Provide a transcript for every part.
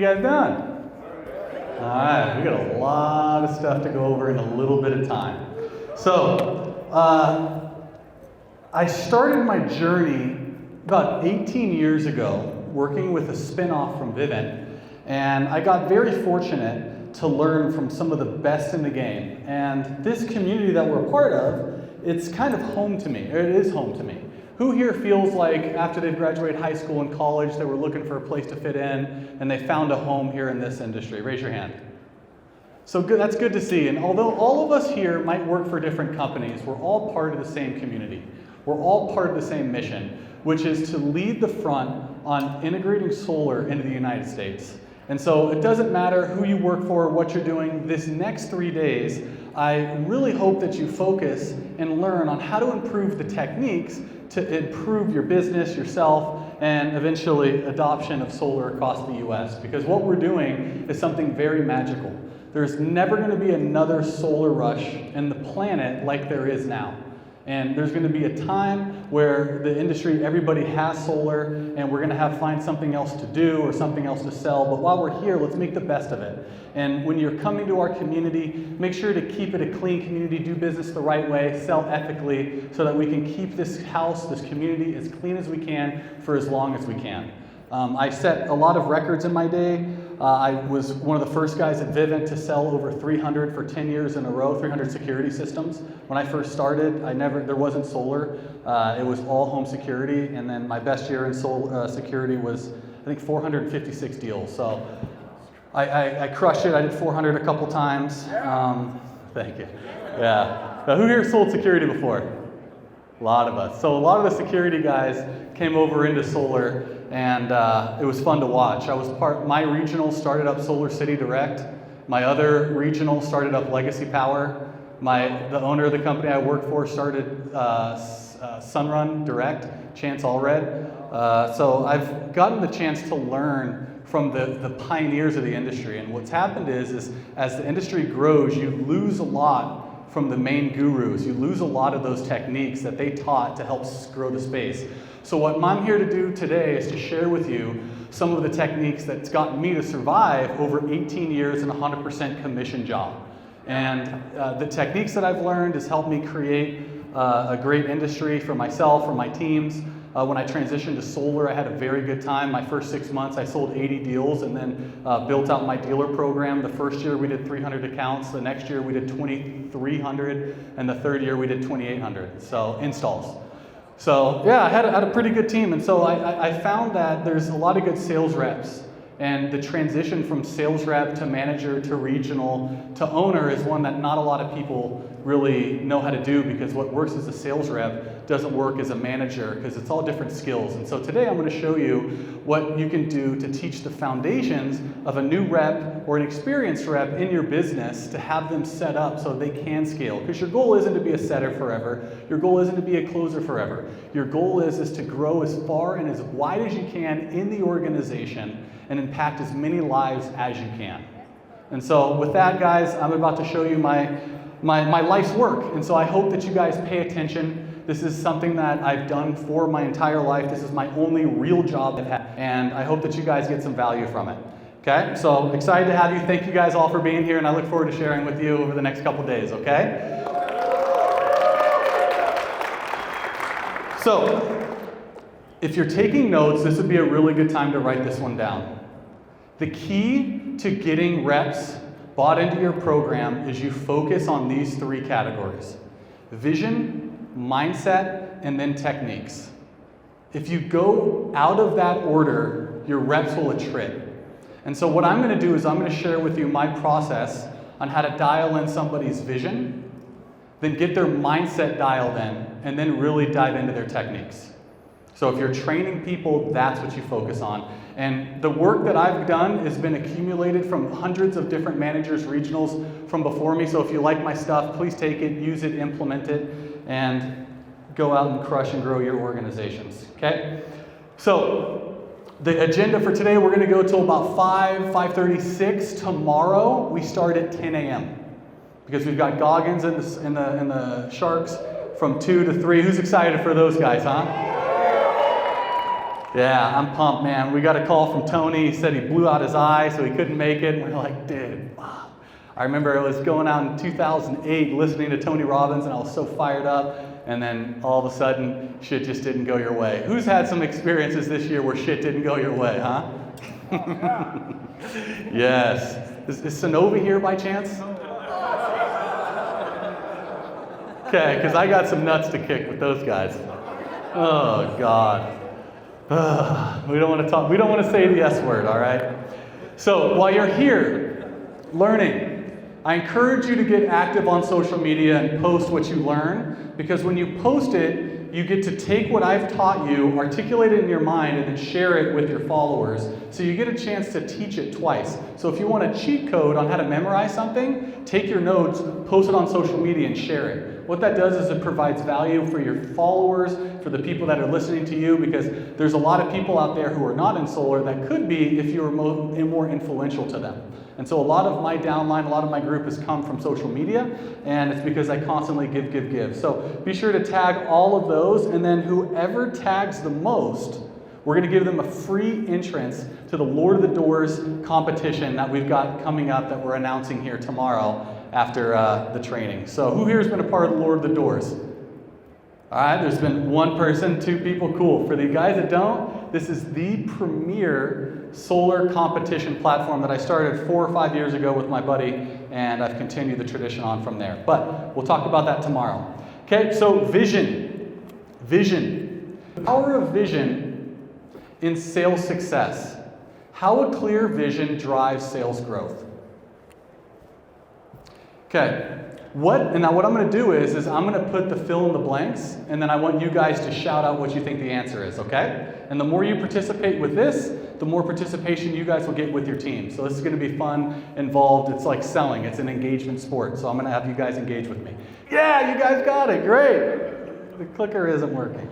you guys doing? All right, we got a lot of stuff to go over in a little bit of time. So, I started my journey about 18 years ago working with a spin-off from Vivint, and I got very fortunate to learn from some of the best in the game. And this community that we're a part of, it's kind of home to me, or it is home to me. Who here feels like after they've graduated high school and college, they were looking for a place to fit in, and they found a home here in this industry? Raise your hand. So good, that's good to see. And although all of us here might work for different companies, we're all part of the same community. We're all part of the same mission, which is to lead the front on integrating solar into the United States. And so it doesn't matter who you work for, what you're doing. This next 3 days, I really hope that you focus and learn on how to improve the techniques to improve your business, yourself, and eventually adoption of solar across the US. Because what we're doing is something very magical. There's never going to be another solar rush in the planet like there is now. And there's going to be a time where the industry, everybody has solar, and we're going to find something else to do or something else to sell. But while we're here, let's make the best of it. And when you're coming to our community, make sure to keep it a clean community, do business the right way, sell ethically, so that we can keep this house, this community, as clean as we can for as long as we can. I set a lot of records in my day. I was one of the first guys at Vivint to sell over 300 for 10 years in a row, 300 security systems. When I first started, there wasn't solar. It was all home security, and then my best year in security was, I think, 456 deals. So I crushed it. I did 400 a couple times. Thank you. Yeah. Who here sold security before? A lot of us. So a lot of the security guys came over into solar, and it was fun to watch. My regional started up Solar City Direct. My other regional started up Legacy Power. The owner of the company I work for started Sunrun Direct, Chance Allred. So I've gotten the chance to learn from the pioneers of the industry. And what's happened is as the industry grows, you lose a lot from the main gurus. You lose a lot of those techniques that they taught to help grow the space. So what I'm here to do today is to share with you some of the techniques that's gotten me to survive over 18 years in a 100% commission job. And the techniques that I've learned has helped me create a great industry for myself, for my teams. When I transitioned to solar, I had a very good time. My first 6 months, I sold 80 deals and then built out my dealer program. The first year we did 300 accounts. The next year we did 2,300. And the third year we did 2,800. So installs. So yeah, I had a pretty good team. And so I found that there's a lot of good sales reps. And the transition from sales rep to manager to regional to owner is one that not a lot of people really know how to do, because what works as a sales rep doesn't work as a manager, because it's all different skills. And so today I'm going to show you what you can do to teach the foundations of a new rep or an experienced rep in your business to have them set up so they can scale. Because your goal isn't to be a setter forever. Your goal isn't to be a closer forever. Your goal is to grow as far and as wide as you can in the organization and impact as many lives as you can. And so with that, guys, I'm about to show you my life's work. And so I hope that you guys pay attention. This is something that I've done for my entire life. This is my only real job I've had. And I hope that you guys get some value from it. Okay? So excited to have you. Thank you guys all for being here, and I look forward to sharing with you over the next couple days, okay? So, if you're taking notes, this would be a really good time to write this one down. The key to getting reps bought into your program is you focus on these 3 categories: vision, mindset, and then techniques. If you go out of that order, your reps will attrit. And so what I'm going to do is I'm going to share with you my process on how to dial in somebody's vision, then get their mindset dialed in, and then really dive into their techniques. So if you're training people, that's what you focus on. And the work that I've done has been accumulated from hundreds of different managers, regionals from before me. So if you like my stuff, please take it, use it, implement it, and go out and crush and grow your organizations, okay? So the agenda for today, we're gonna go till about 5:36. Tomorrow, we start at 10 a.m. because we've got Goggins and the Sharks from 2 to 3. Who's excited for those guys, huh? Yeah, I'm pumped, man. We got a call from Tony. He said he blew out his eye, so he couldn't make it. And we're like, dude, wow. I remember I was going out in 2008 listening to Tony Robbins, and I was so fired up. And then all of a sudden, shit just didn't go your way. Who's had some experiences this year where shit didn't go your way, huh? Yes. Is Sonova here by chance? Okay, because I got some nuts to kick with those guys. Oh, God. We don't want to talk. We don't want to say the S word, all right? So while you're here learning, I encourage you to get active on social media and post what you learn, because when you post it, you get to take what I've taught you, articulate it in your mind, and then share it with your followers. So you get a chance to teach it twice. So if you want a cheat code on how to memorize something, take your notes, post it on social media, and share it. What that does is it provides value for your followers, for the people that are listening to you, because there's a lot of people out there who are not in solar that could be if you were more influential to them. And so a lot of my downline, a lot of my group has come from social media, and it's because I constantly give. So be sure to tag all of those, and then whoever tags the most, we're going to give them a free entrance to the Lord of the Doors competition that we've got coming up that we're announcing here tomorrow after the training. So who here has been a part of the Lord of the Doors? All right, there's been one person, two people, cool. For the guys that don't, this is the premier solar competition platform that I started 4 or 5 years ago with my buddy, and I've continued the tradition on from there. But we'll talk about that tomorrow. Okay, so vision. Vision. The power of vision in sales success. How a clear vision drives sales growth. Okay. What I'm going to do is I'm going to put the fill in the blanks, and then I want you guys to shout out what you think the answer is, okay? And the more you participate with this, the more participation you guys will get with your team. So this is going to be fun, involved. It's like selling. It's an engagement sport. So I'm going to have you guys engage with me. Yeah, you guys got it. Great. The clicker isn't working.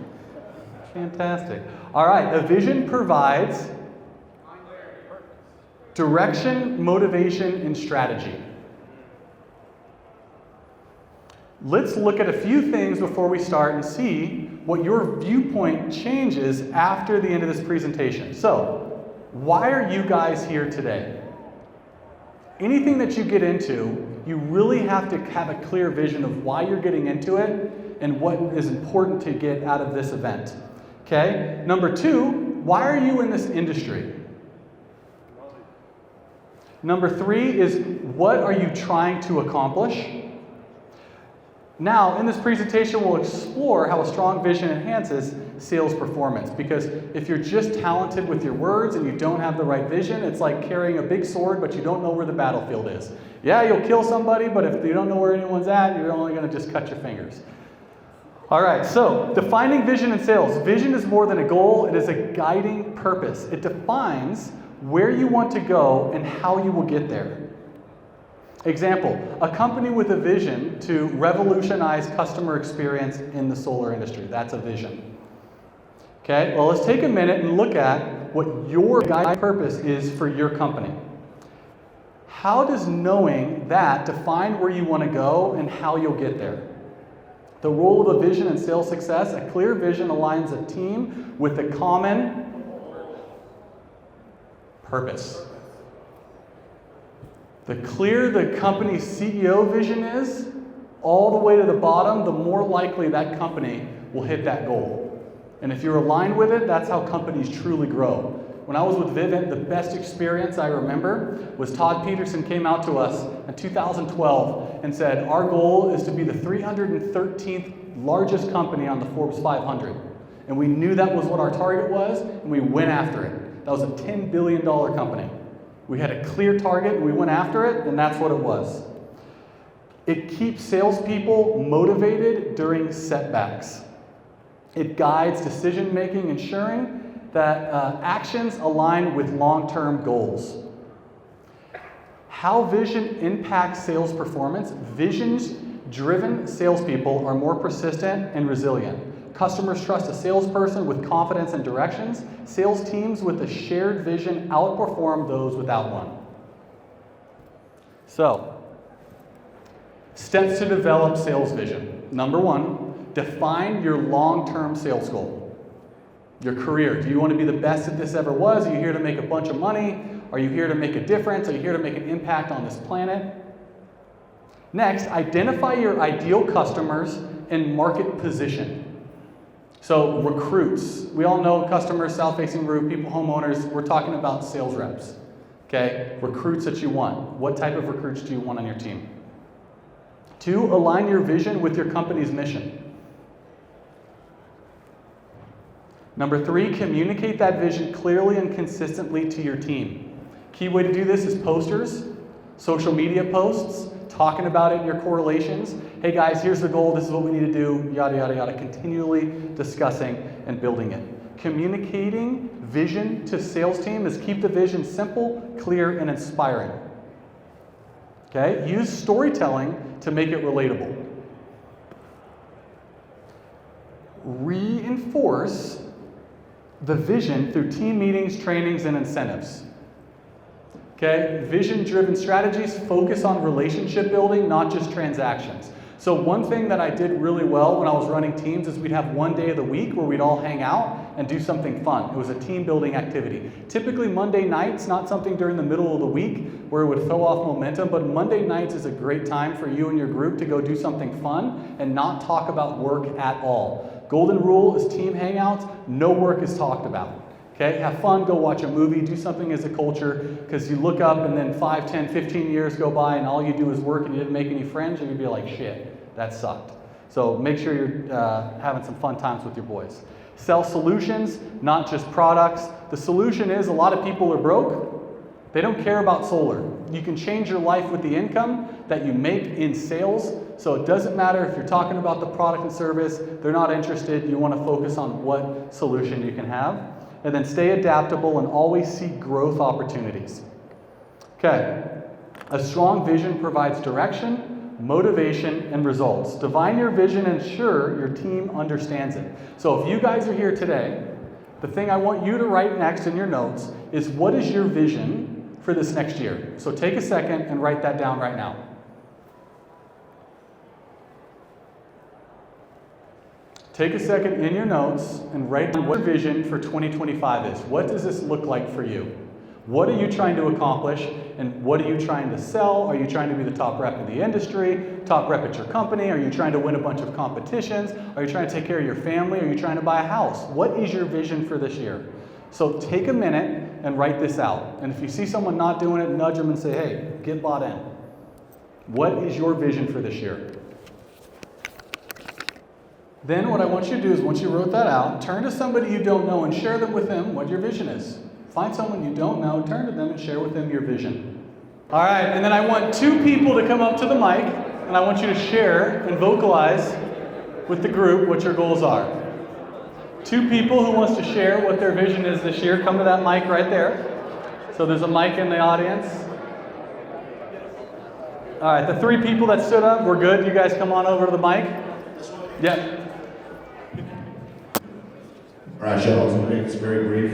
Fantastic. All right. A vision provides direction, motivation, and strategy. Let's look at a few things before we start and see what your viewpoint changes after the end of this presentation. So, why are you guys here today? Anything that you get into, you really have to have a clear vision of why you're getting into it and what is important to get out of this event. Okay? Number 2, why are you in this industry? Number 3 is, what are you trying to accomplish? Now, in this presentation, we'll explore how a strong vision enhances sales performance. Because if you're just talented with your words and you don't have the right vision, it's like carrying a big sword, but you don't know where the battlefield is. Yeah, you'll kill somebody, but if you don't know where anyone's at, you're only going to just cut your fingers. All right, so defining vision in sales. Vision is more than a goal. It is a guiding purpose. It defines where you want to go and how you will get there. Example, a company with a vision to revolutionize customer experience in the solar industry. That's a vision. Okay, well, let's take a minute and look at what your guiding purpose is for your company. How does knowing that define where you want to go and how you'll get there? The role of a vision in sales success, a clear vision aligns a team with a common purpose. The clearer the company's CEO vision is, all the way to the bottom, the more likely that company will hit that goal. And if you're aligned with it, that's how companies truly grow. When I was with Vivint, the best experience I remember was Todd Peterson came out to us in 2012 and said, our goal is to be the 313th largest company on the Forbes 500. And we knew that was what our target was, and we went after it. That was a $10 billion company. We had a clear target, and we went after it, and that's what it was. It keeps salespeople motivated during setbacks. It guides decision-making, ensuring that actions align with long-term goals. How vision impacts sales performance. Vision-driven salespeople are more persistent and resilient. Customers trust a salesperson with confidence and directions. Sales teams with a shared vision outperform those without one. So, steps to develop sales vision. Number 1, define your long-term sales goal. Your career. Do you want to be the best that this ever was? Are you here to make a bunch of money? Are you here to make a difference? Are you here to make an impact on this planet? Next, identify your ideal customers and market position. So recruits. We all know customers, south-facing roof, people, homeowners. We're talking about sales reps. Okay? Recruits that you want. What type of recruits do you want on your team? 2, align your vision with your company's mission. Number 3, communicate that vision clearly and consistently to your team. Key way to do this is posters, social media posts, talking about it in your correlations. Hey guys, here's the goal, this is what we need to do, yada, yada, yada. Continually discussing and building it. Communicating vision to sales team is keep the vision simple, clear, and inspiring. Okay? Use storytelling to make it relatable. Reinforce the vision through team meetings, trainings, and incentives. Okay? Vision-driven strategies focus on relationship building, not just transactions. So one thing that I did really well when I was running teams is we'd have one day of the week where we'd all hang out and do something fun. It was a team building activity. Typically Monday nights, not something during the middle of the week where it would throw off momentum, but Monday nights is a great time for you and your group to go do something fun and not talk about work at all. Golden rule is team hangouts, no work is talked about. Okay, have fun, go watch a movie, do something as a culture, because you look up and then 5, 10, 15 years go by and all you do is work and you didn't make any friends, and you'd be like, shit, that sucked. So make sure you're having some fun times with your boys. Sell solutions, not just products. The solution is a lot of people are broke. They don't care about solar. You can change your life with the income that you make in sales. So it doesn't matter if you're talking about the product and service, they're not interested. You want to focus on what solution you can have. And then stay adaptable and always seek growth opportunities. Okay, a strong vision provides direction, motivation, and results. Define your vision and ensure your team understands it. So if you guys are here today, the thing I want you to write next in your notes is what is your vision for this next year? So take a second and write that down right now. Take a second in your notes and write down what your vision for 2025 is. What does this look like for you? What are you trying to accomplish, and what are you trying to sell? Are you trying to be the top rep in the industry, top rep at your company? Are you trying to win a bunch of competitions? Are you trying to take care of your family? Are you trying to buy a house? What is your vision for this year? So take a minute and write this out. And if you see someone not doing it, nudge them and say, hey, get bought in. What is your vision for this year? Then what I want you to do is once you wrote that out, turn to somebody you don't know and share them with them what your vision is. Find someone you don't know, turn to them and share with them your vision. All right, and then I want 2 people to come up to the mic, and I want you to share and vocalize with the group what your goals are. 2 people who wants to share what their vision is this year, come to that mic right there. So there's a mic in the audience. All right, the 3 people that stood up, we're good. You guys come on over to the mic. Yep. All right, y'all, so it's very brief.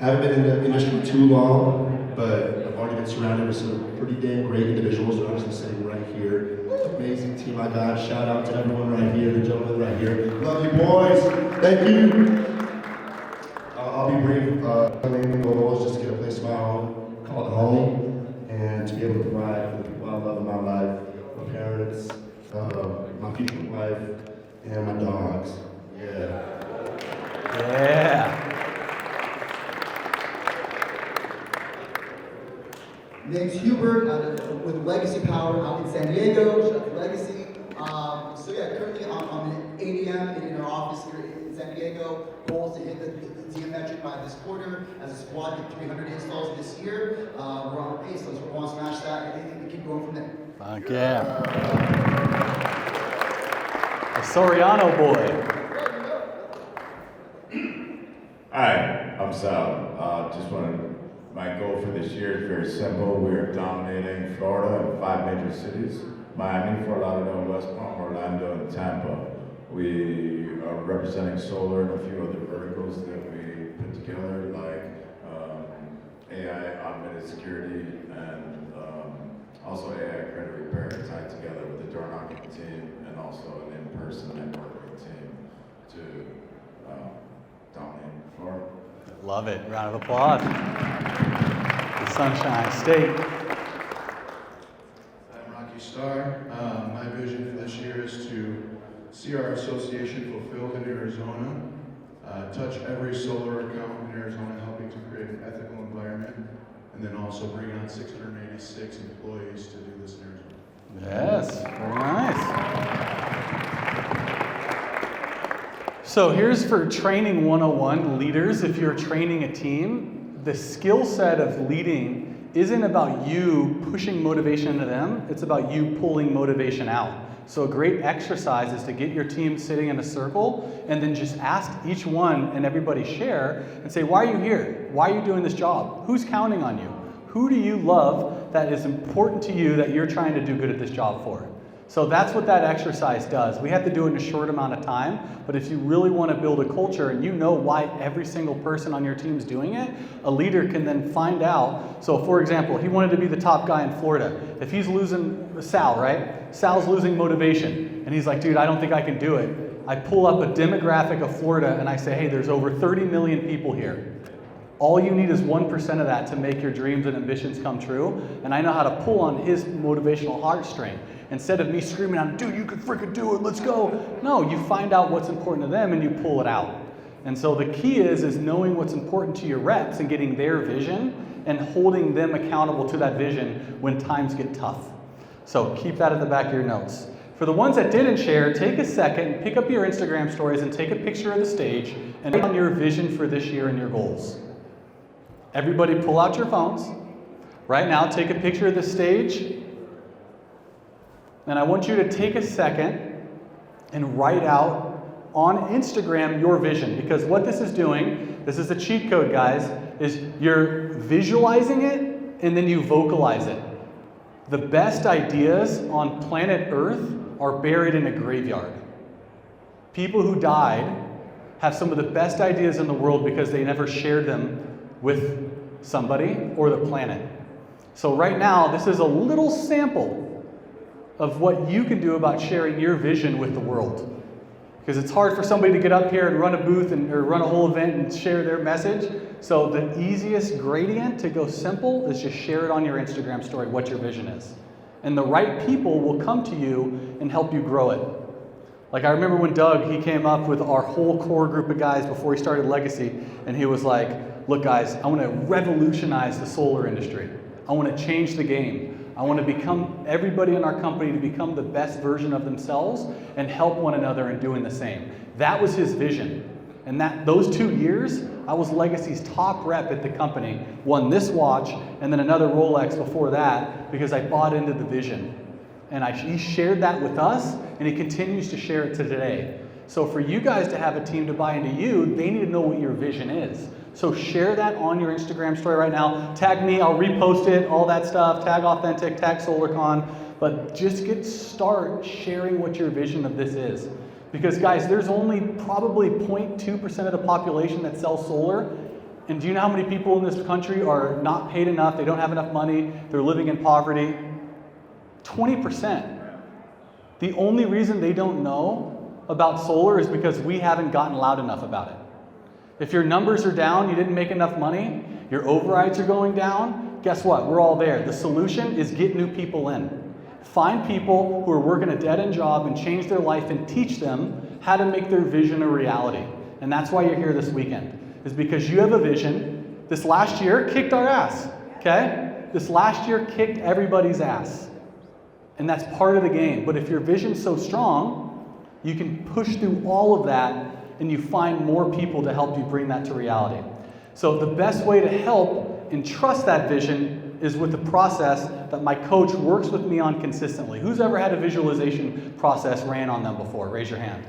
I haven't been in the industry too long, but I've already been surrounded with some pretty damn great individuals that are obviously sitting right here. Amazing team I got. Shout out to everyone right here, the gentleman right here. Love you, boys. Thank you. I'll be brief. My main goal is just to get a place of my own, call it home, and to be able to provide for the people I love in my life, my parents, my future wife, and my dogs. Yeah. Yeah. Name's Hubert, with Legacy Power out in San Diego. Shout out to Legacy. So yeah, currently I'm an ADM in our office here in San Diego. Goal is to hit the DM metric by this quarter. As a squad, get 300 installs this year. We're on pace, so we want to smash that and keep going from there. Fuck yeah. A Soriano boy. Hi, I'm Sal. My goal for this year is very simple. We are dominating Florida in 5 major cities: Miami, Fort Lauderdale, West Palm, Orlando, and Tampa. We are representing solar and a few other verticals that we put together, like AI augmented security and also AI credit repair, tied together with the door knocking team and also an in-person networking team to Love it. Round of applause. The Sunshine State. I'm Rocky Starr. My vision for this year is to see our association fulfilled in Arizona, touch every solar account in Arizona, helping to create an ethical environment, and then also bring on 686 employees to do this in Arizona. Yes, very nice. So here's for training 101 leaders. If you're training a team, the skill set of leading isn't about you pushing motivation into them, it's about you pulling motivation out. So a great exercise is to get your team sitting in a circle and then just ask each one and everybody share and say, why are you here? Why are you doing this job? Who's counting on you? Who do you love that is important to you that you're trying to do good at this job for? So that's what that exercise does. We have to do it in a short amount of time, but if you really want to build a culture and you know why every single person on your team is doing it, a leader can then find out. So for example, he wanted to be the top guy in Florida. If he's losing, Sal, right? Sal's losing motivation, and he's like, dude, I don't think I can do it. I pull up a demographic of Florida and I say, hey, there's over 30 million people here. All you need is 1% of that to make your dreams and ambitions come true, and I know how to pull on his motivational heartstring. Instead of me screaming out, dude, you can freaking do it, let's go. No, you find out what's important to them and you pull it out. And so the key is knowing what's important to your reps and getting their vision and holding them accountable to that vision when times get tough. So keep that at the back of your notes. For the ones that didn't share, take a second, pick up your Instagram stories and take a picture of the stage and write on your vision for this year and your goals. Everybody pull out your phones. Right now, take a picture of the stage. And I want you to take a second and write out on Instagram your vision. Because what this is doing, this is the cheat code, guys, is you're visualizing it and then you vocalize it. The best ideas on planet Earth are buried in a graveyard. People who died have some of the best ideas in the world because they never shared them with somebody or the planet. So right now, this is a little sample of what you can do about sharing your vision with the world. Because it's hard for somebody to get up here and run a booth or run a whole event and share their message. So the easiest gradient to go simple is just share it on your Instagram story, what your vision is. And the right people will come to you and help you grow it. Like I remember when Doug, he came up with our whole core group of guys before he started Legacy, and he was like, look guys, I want to revolutionize the solar industry. I want to change the game. I want to become everybody in our company to become the best version of themselves and help one another in doing the same. That was his vision. And those 2 years, I was Legacy's top rep at the company, won this watch and then another Rolex before that because I bought into the vision. And he shared that with us and he continues to share it to today. So for you guys to have a team to buy into you, they need to know what your vision is. So share that on your Instagram story right now. Tag me, I'll repost it, all that stuff. Tag Authentic, tag SolarCon. But just start sharing what your vision of this is. Because guys, there's only probably 0.2% of the population that sells solar. And do you know how many people in this country are not paid enough, they don't have enough money, they're living in poverty? 20%. The only reason they don't know about solar is because we haven't gotten loud enough about it. If your numbers are down, you didn't make enough money, your overrides are going down, guess what? We're all there. The solution is get new people in. Find people who are working a dead-end job and change their life and teach them how to make their vision a reality. And that's why you're here this weekend, is because you have a vision. This last year kicked our ass, okay? This last year kicked everybody's ass. And that's part of the game. But if your vision's so strong, you can push through all of that and you find more people to help you bring that to reality. So the best way to help and trust that vision is with the process that my coach works with me on consistently. Who's ever had a visualization process ran on them before? Raise your hand.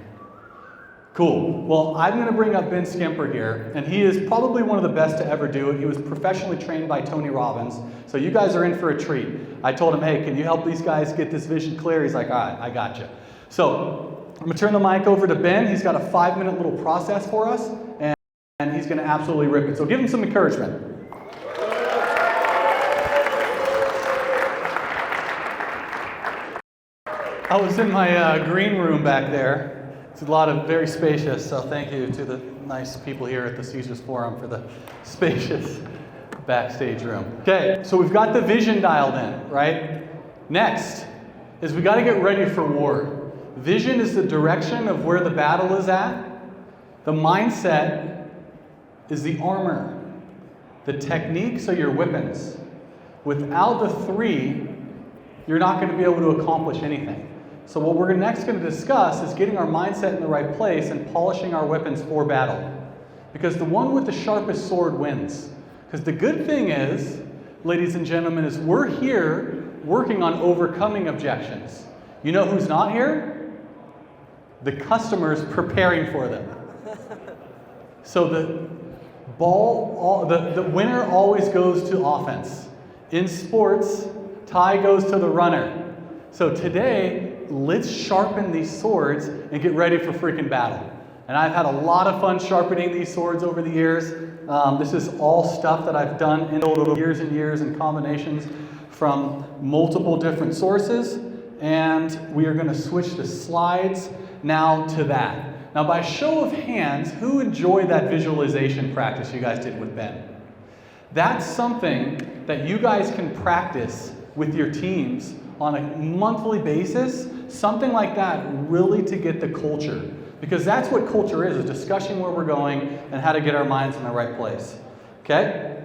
Cool. Well, I'm going to bring up Ben Skimper here, and he is probably one of the best to ever do it. He was professionally trained by Tony Robbins, so you guys are in for a treat. I told him, hey, can you help these guys get this vision clear? He's like, all right, I got you. So I'm going to turn the mic over to Ben. He's got a 5-minute little process for us, and he's going to absolutely rip it. So give him some encouragement. I was in my green room back there. It's a lot of very spacious, so thank you to the nice people here at the Caesars Forum for the spacious backstage room. Okay, so we've got the vision dialed in, right? Next is we got to get ready for war. Vision is the direction of where the battle is at. The mindset is the armor. The techniques are your weapons. Without the three, you're not going to be able to accomplish anything. So what we're next going to discuss is getting our mindset in the right place and polishing our weapons for battle. Because the one with the sharpest sword wins. Because the good thing is, ladies and gentlemen, is we're here working on overcoming objections. You know who's not here? The customers preparing for them. So the winner always goes to offense. In sports, tie goes to the runner. So today, let's sharpen these swords and get ready for freaking battle. And I've had a lot of fun sharpening these swords over the years. This is all stuff that I've done in years and years in combinations from multiple different sources. And we are going to switch the slides now to that. Now, by show of hands, who enjoyed that visualization practice you guys did with Ben? That's something that you guys can practice with your teams on a monthly basis, something like that, really to get the culture. Because that's what culture is discussing where we're going and how to get our minds in the right place. Okay?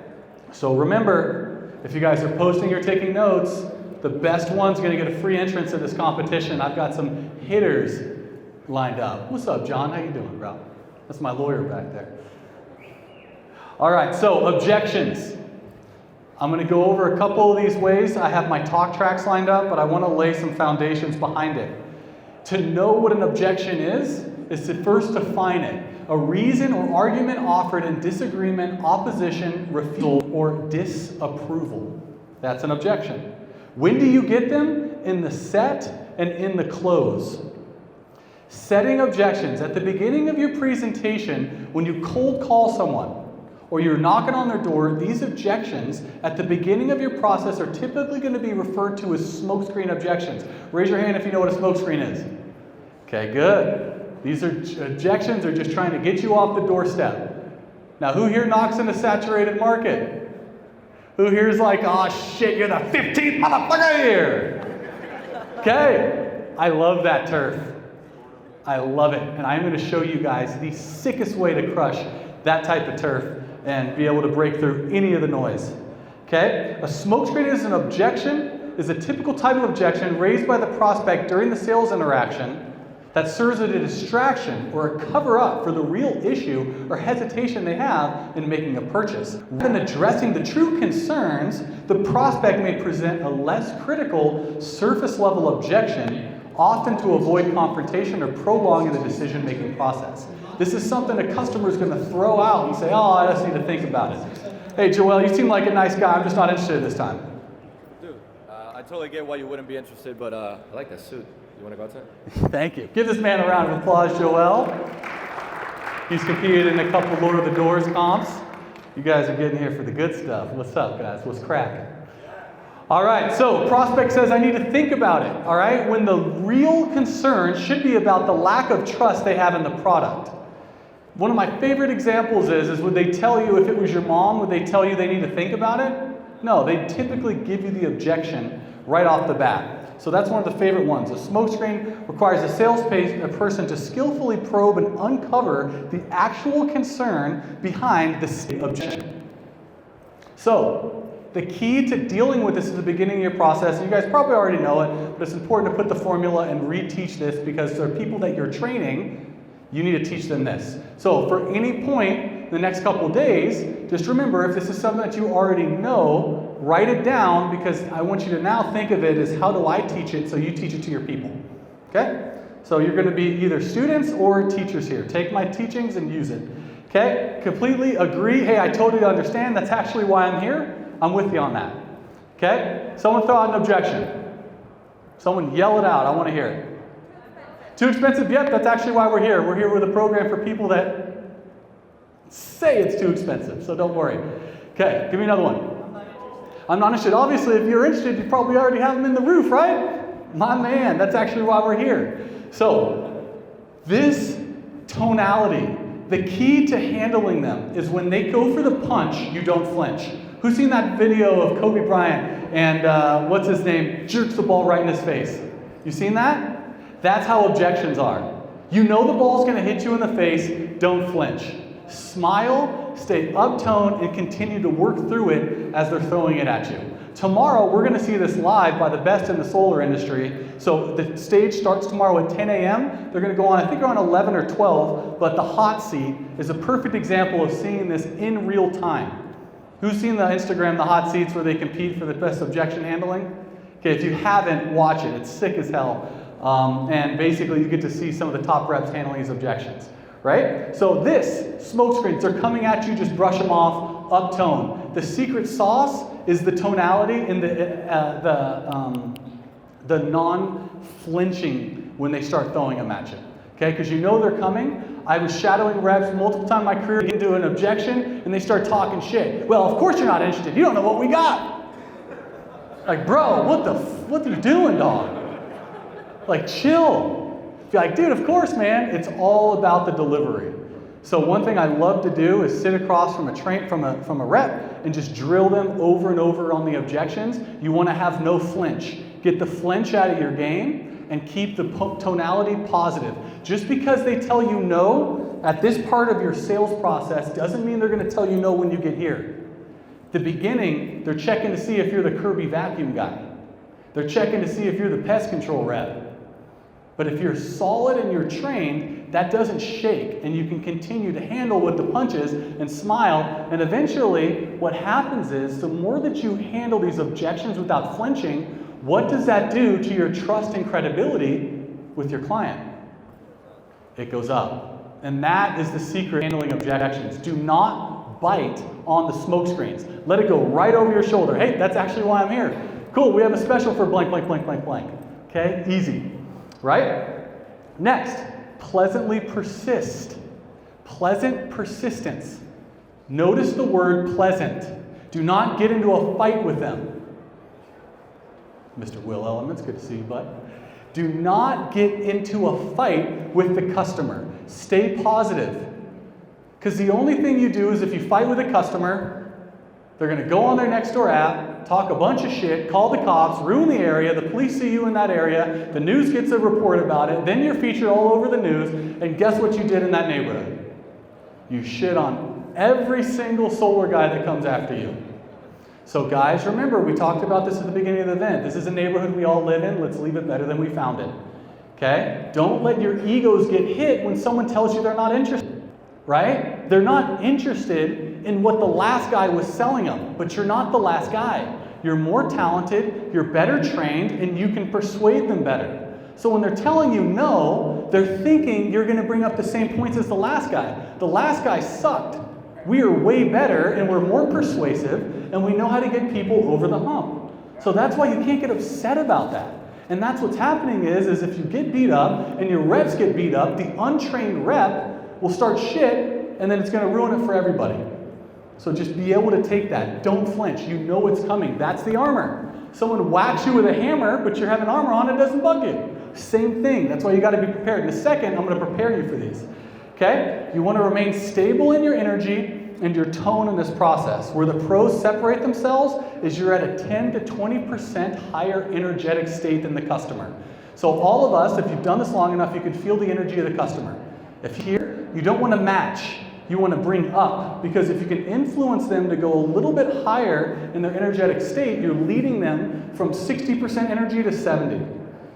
So remember, if you guys are posting or taking notes, the best one's going to get a free entrance to this competition. I've got some hitters lined up. What's up, John? How you doing, bro? That's my lawyer back there. All right, so objections. I'm going to go over a couple of these ways. I have my talk tracks lined up, but I want to lay some foundations behind it. To know what an objection is to first define it. A reason or argument offered in disagreement, opposition, refusal, or disapproval. That's an objection. When do you get them? In the set and in the close. Setting objections. At the beginning of your presentation, when you cold call someone, or you're knocking on their door, these objections at the beginning of your process are typically going to be referred to as smokescreen objections. Raise your hand if you know what a smokescreen is. Okay, good. These are objections are just trying to get you off the doorstep. Now, who here knocks in a saturated market? Who here's like, oh shit, you're the 15th motherfucker here? Okay, I love that turf. I love it. And I'm going to show you guys the sickest way to crush that type of turf and be able to break through any of the noise. Okay? A smokescreen is an objection, is a typical type of objection raised by the prospect during the sales interaction that serves as a distraction or a cover-up for the real issue or hesitation they have in making a purchase. Rather than addressing the true concerns, the prospect may present a less critical, surface-level objection, often to avoid confrontation or prolonging the decision-making process. This is something a customer is going to throw out and say, oh, I just need to think about it. Hey, Joel, you seem like a nice guy. I'm just not interested this time. Dude, I totally get why you wouldn't be interested, but I like that suit. You want to go outside? Thank you. Give this man a round of applause, Joel. He's competed in a couple Lord of the Doors comps. You guys are getting here for the good stuff. What's up, guys? What's cracking? All right, so prospect says, I need to think about it, all right? When the real concern should be about the lack of trust they have in the product. One of my favorite examples is would they tell you, if it was your mom, would they tell you they need to think about it? No, they typically give you the objection right off the bat. So that's one of the favorite ones. A smokescreen requires a person to skillfully probe and uncover the actual concern behind the objection. So, the key to dealing with this at the beginning of your process, and you guys probably already know it, but it's important to put the formula and reteach this because there are people that you're training, you need to teach them this. So for any point in the next couple of days, just remember, if this is something that you already know, write it down because I want you to now think of it as how do I teach it so you teach it to your people. Okay? So you're going to be either students or teachers here. Take my teachings and use it. Okay? Completely agree. Hey, I totally understand. That's actually why I'm here. I'm with you on that. Okay? Someone throw out an objection. Someone yell it out. I want to hear it. Too expensive? Yep, that's actually why we're here. We're here with a program for people that say it's too expensive, so don't worry. Okay, give me another one. I'm not interested. Obviously, if you're interested, you probably already have them in the roof, right? My man, that's actually why we're here. So, this tonality, The key to handling them is when they go for the punch, you don't flinch. Who's seen that video of Kobe Bryant and what's his name jerks the ball right in his face? You seen that? That's how objections are. You know the ball's going to hit you in the face, don't flinch. Smile, stay uptoned, and continue to work through it as they're throwing it at you. Tomorrow, we're going to see this live by the best in the solar industry. So the stage starts tomorrow at 10 a.m. They're going to go on, I think around 11 or 12, but the hot seat is a perfect example of seeing this in real time. Who's seen the Instagram, the hot seats where they compete for the best objection handling? Okay, if you haven't, watch it. It's sick as hell. And basically, you get to see some of the top reps handling these objections, right? So this, smoke screens, they're coming at you, just brush them off, uptone. The secret sauce is the tonality and the non-flinching when they start throwing them at you, okay? Because you know they're coming. I was shadowing reps multiple times in my career, get into an objection, and they start talking shit. Well, of course you're not interested. You don't know what we got. Like, bro, what are you doing, dog? Like, chill. Be like, dude, of course, man. It's all about the delivery. So one thing I love to do is sit across from a rep and just drill them over and over on the objections. You want to have no flinch. Get the flinch out of your game and keep the tonality positive. Just because they tell you no at this part of your sales process doesn't mean they're going to tell you no when you get here. The beginning, they're checking to see if you're the Kirby vacuum guy. They're checking to see if you're the pest control rep. But if you're solid and you're trained, that doesn't shake, and you can continue to handle with the punches and smile. And eventually, what happens is, the more that you handle these objections without flinching, what does that do to your trust and credibility with your client? It goes up. And that is the secret handling objections. Do not bite on the smoke screens. Let it go right over your shoulder. Hey, that's actually why I'm here. Cool, we have a special for blank, blank, blank, blank, blank. Okay, easy. Right? Next, pleasantly persist. Pleasant persistence. Notice the word pleasant. Do not get into a fight with them. Mr. Will Elements, good to see you, bud. Do not get into a fight with the customer. Stay positive. Because the only thing you do is if you fight with a customer, they're going to go on their next door app, talk a bunch of shit, call the cops, ruin the area, the police see you in that area, the news gets a report about it, then you're featured all over the news, and guess what you did in that neighborhood? You shit on every single solar guy that comes after you. So guys, remember, we talked about this at the beginning of the event. This is a neighborhood we all live in. Let's leave it better than we found it. Okay? Don't let your egos get hit when someone tells you they're not interested. Right? They're not interested in what the last guy was selling them, but you're not the last guy. You're more talented, you're better trained, and you can persuade them better. So when they're telling you no, they're thinking you're going to bring up the same points as the last guy. The last guy sucked. We are way better, and we're more persuasive, and we know how to get people over the hump. So that's why you can't get upset about that. And that's what's happening is if you get beat up, and your reps get beat up, the untrained rep will start shit, and then it's going to ruin it for everybody. So just be able to take that. Don't flinch. You know it's coming. That's the armor. Someone whacks you with a hammer, but you have an armor on, it doesn't bug you. Same thing. That's why you got to be prepared. In a second, I'm going to prepare you for these. Okay? You want to remain stable in your energy and your tone in this process. Where the pros separate themselves is you're at a 10 to 20% higher energetic state than the customer. So all of us, if you've done this long enough, you can feel the energy of the customer. If here, you don't want to match. You want to bring up, because if you can influence them to go a little bit higher in their energetic state, you're leading them from 60% energy to 70.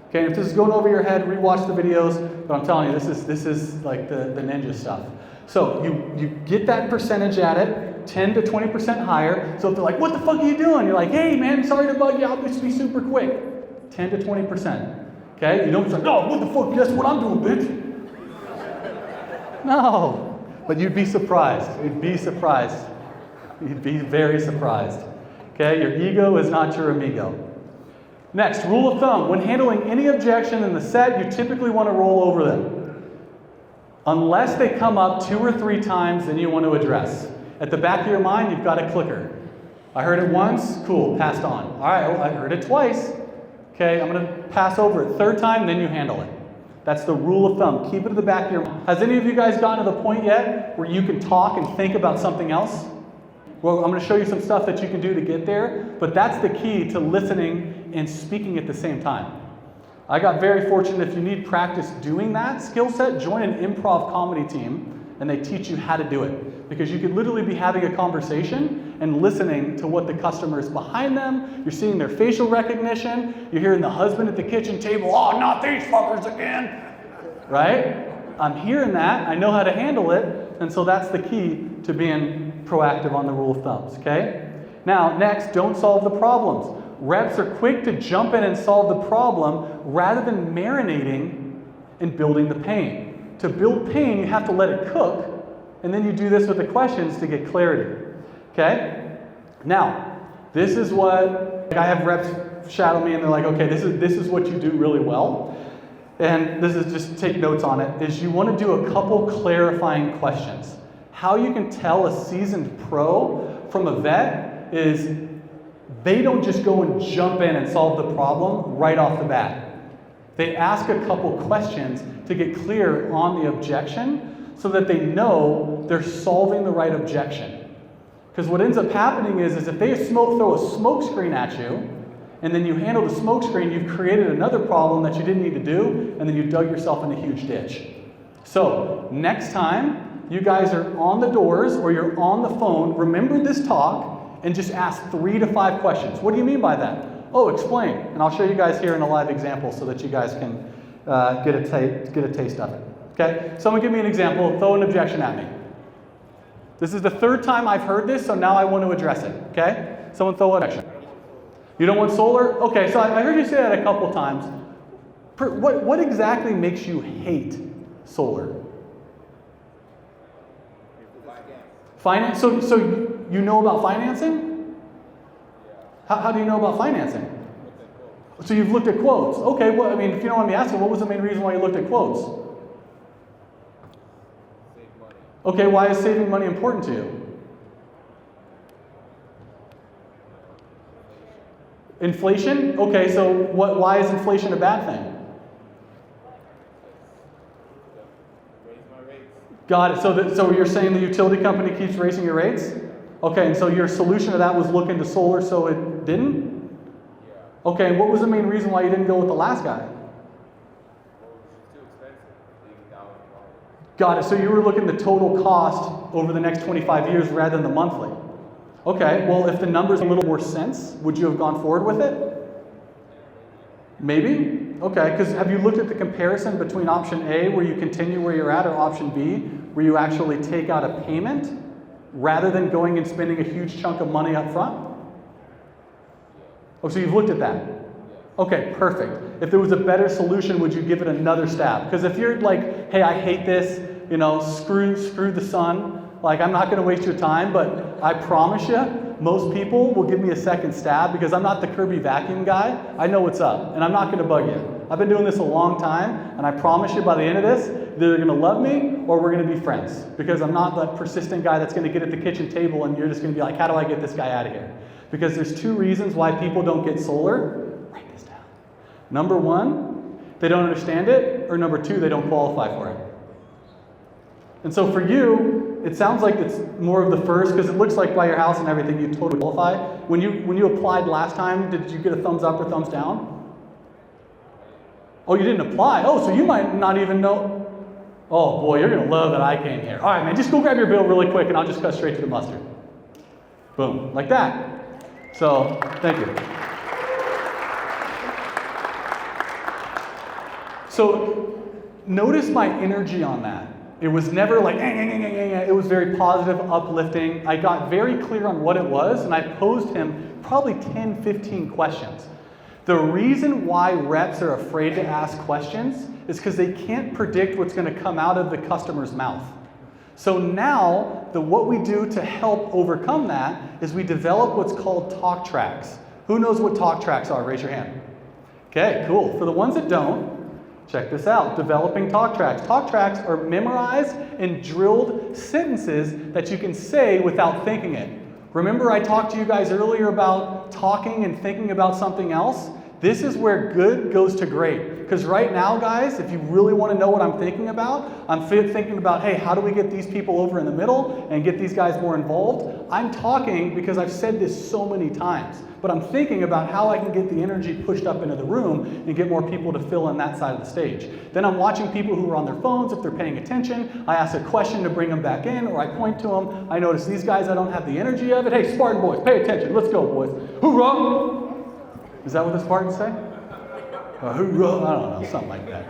Okay, if this is going over your head, rewatch the videos, but I'm telling you, this is like the ninja stuff. So you get that percentage at it, 10 to 20% higher. So if they're like, what the fuck are you doing? You're like, hey man, sorry to bug you, I'll just be super quick. 10 to 20%. Okay, you don't say, no, what the fuck, guess what I'm doing, bitch? No. But you'd be surprised. You'd be surprised. You'd be very surprised. Okay? Your ego is not your amigo. Next, rule of thumb. When handling any objection in the set, you typically want to roll over them. Unless they come up 2 or 3 times, then you want to address. At the back of your mind, you've got a clicker. I heard it once, cool, passed on. All right, well, I heard it twice. Okay, I'm going to pass over it. 3rd time, then you handle it. That's the rule of thumb. Keep it at the back of your mind. Has any of you guys gotten to the point yet where you can talk and think about something else? Well, I'm going to show you some stuff that you can do to get there, but that's the key to listening and speaking at the same time. I got very fortunate. If you need practice doing that skill set, join an improv comedy team, and they teach you how to do it. Because you could literally be having a conversation and listening to what the customer is behind them. You're seeing their facial recognition. You're hearing the husband at the kitchen table, oh, not these fuckers again, right? I'm hearing that. I know how to handle it. And so that's the key to being proactive on the rule of thumbs, okay? Now, next, don't solve the problems. Reps are quick to jump in and solve the problem rather than marinating and building the pain. To build pain, you have to let it cook, and then you do this with the questions to get clarity, okay? Now, this is what, I have reps shadow me and they're like, okay, this is what you do really well. And this is just take notes on it, is you want to do a couple clarifying questions. How you can tell a seasoned pro from a vet is they don't just go and jump in and solve the problem right off the bat. They ask a couple questions to get clear on the objection so that they know they're solving the right objection. Because what ends up happening is if they throw a smoke screen at you, and then you handle the smoke screen, you've created another problem that you didn't need to do, and then you dug yourself in a huge ditch. So, next time you guys are on the doors or you're on the phone, remember this talk and just ask 3 to 5 questions. What do you mean by that? Oh, explain. And I'll show you guys here in a live example so that you guys can get a taste of it. Okay? Someone give me an example. Throw an objection at me. This is the 3rd time I've heard this, so now I want to address it. Okay? Someone throw an objection. You don't want solar? Okay, so I heard you say that a couple times. What exactly makes you hate solar? Finance. So you know about financing? How do you know about financing? So you've looked at quotes. Okay, well, I mean, if you don't mind me asking, what was the main reason why you looked at quotes? Okay, why is saving money important to you? Inflation? Okay, so why is inflation a bad thing? Got it. So you're saying the utility company keeps raising your rates? Okay, and so your solution to that was look into solar so it didn't? Okay, and what was the main reason why you didn't go with the last guy? Got it. So you were looking at the total cost over the next 25 years rather than the monthly. Okay, well, if the numbers make a little more sense, would you have gone forward with it? Maybe? Okay, because have you looked at the comparison between option A, where you continue where you're at, or option B, where you actually take out a payment rather than going and spending a huge chunk of money up front? Oh, so you've looked at that? Okay, perfect. If there was a better solution, would you give it another stab? Because if you're like, hey, I hate this, screw the sun, like, I'm not going to waste your time, but I promise you, most people will give me a second stab because I'm not the Kirby vacuum guy. I know what's up, and I'm not going to bug you. I've been doing this a long time, and I promise you by the end of this, they're going to love me or we're going to be friends because I'm not that persistent guy that's going to get at the kitchen table and you're just going to be like, how do I get this guy out of here? Because there's 2 reasons why people don't get solar. Write this down. Number 1, they don't understand it, or number 2, they don't qualify for it. And so for you, it sounds like it's more of the first, because it looks like by your house and everything, you totally qualify. When you applied last time, did you get a thumbs up or thumbs down? Oh, you didn't apply. Oh, so you might not even know. Oh boy, you're gonna love that I came here. All right, man, just go grab your bill really quick and I'll just cut straight to the mustard. Boom, like that. So, thank you. So, notice my energy on that. It was never like, it was very positive, uplifting. I got very clear on what it was, and I posed him probably 10, 15 questions. The reason why reps are afraid to ask questions is because they can't predict what's going to come out of the customer's mouth. So now, what we do to help overcome that is we develop what's called talk tracks. Who knows what talk tracks are? Raise your hand. Okay, cool. For the ones that don't, check this out, developing talk tracks. Talk tracks are memorized and drilled sentences that you can say without thinking it. Remember I talked to you guys earlier about talking and thinking about something else? This is where good goes to great. Because right now, guys, if you really want to know what I'm thinking about, I'm thinking about, hey, how do we get these people over in the middle and get these guys more involved? I'm talking because I've said this so many times, but I'm thinking about how I can get the energy pushed up into the room and get more people to fill in that side of the stage. Then I'm watching people who are on their phones, if they're paying attention. I ask a question to bring them back in, or I point to them. I notice these guys, I don't have the energy of it. Hey, Spartan boys, pay attention. Let's go, boys. Hoorah! Is that what the Spartans say? Hoorah! I don't know, something like that.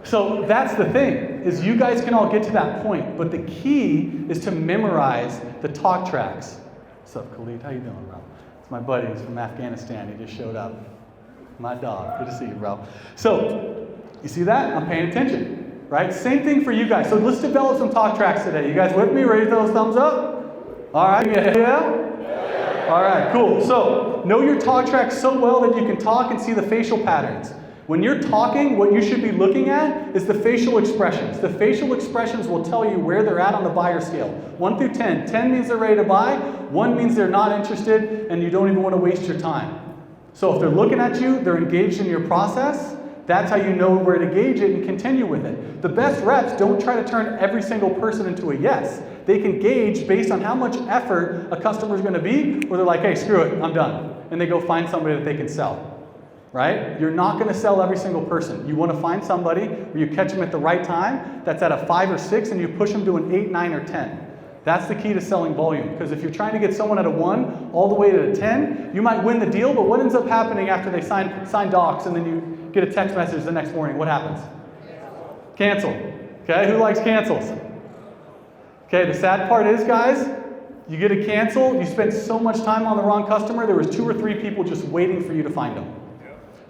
So that's the thing, is you guys can all get to that point, but the key is to memorize the talk tracks. What's up, Khalid? How you doing, bro? It's my buddy. He's from Afghanistan. He just showed up. My dog. Good to see you, bro. So, you see that? I'm paying attention, right? Same thing for you guys. So let's develop some talk tracks today. You guys with me? Raise those thumbs up. All right. Yeah? All right, cool. So, know your talk tracks so well that you can talk and see the facial patterns. When you're talking, what you should be looking at is the facial expressions. The facial expressions will tell you where they're at on the buyer scale. 1 through 10. 10 means they're ready to buy. 1 means they're not interested and you don't even want to waste your time. So if they're looking at you, they're engaged in your process, that's how you know where to gauge it and continue with it. The best reps don't try to turn every single person into a yes. They can gauge based on how much effort a customer is going to be, or they're like, hey, screw it, I'm done. And they go find somebody that they can sell. Right? You're not going to sell every single person. You want to find somebody where you catch them at the right time that's at a 5 or 6 and you push them to an 8, 9, or 10. That's the key to selling volume. Because if you're trying to get someone at a 1 all the way to a 10, you might win the deal, but what ends up happening after they sign docs and then you get a text message the next morning? What happens? Cancel. Okay, who likes cancels? Okay, the sad part is, guys, you get a cancel, you spend so much time on the wrong customer, there was 2 or 3 people just waiting for you to find them.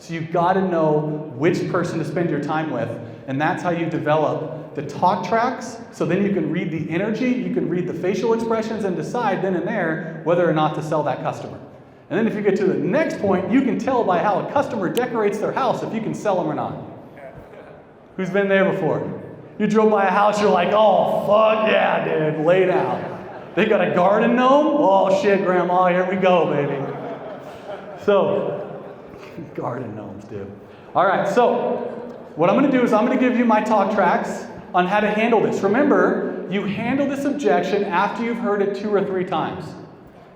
So you've got to know which person to spend your time with, and that's how you develop the talk tracks, so then you can read the energy, you can read the facial expressions, and decide then and there whether or not to sell that customer. And then if you get to the next point, you can tell by how a customer decorates their house if you can sell them or not. Who's been there before? You drove by a house, you're like, oh, fuck yeah, dude, lay down. They got a garden gnome? Oh, shit, Grandma, here we go, baby. So, garden gnomes, dude. All right, so what I'm going to do is I'm going to give you my talk tracks on how to handle this. Remember, you handle this objection after you've heard it 2 or 3 times.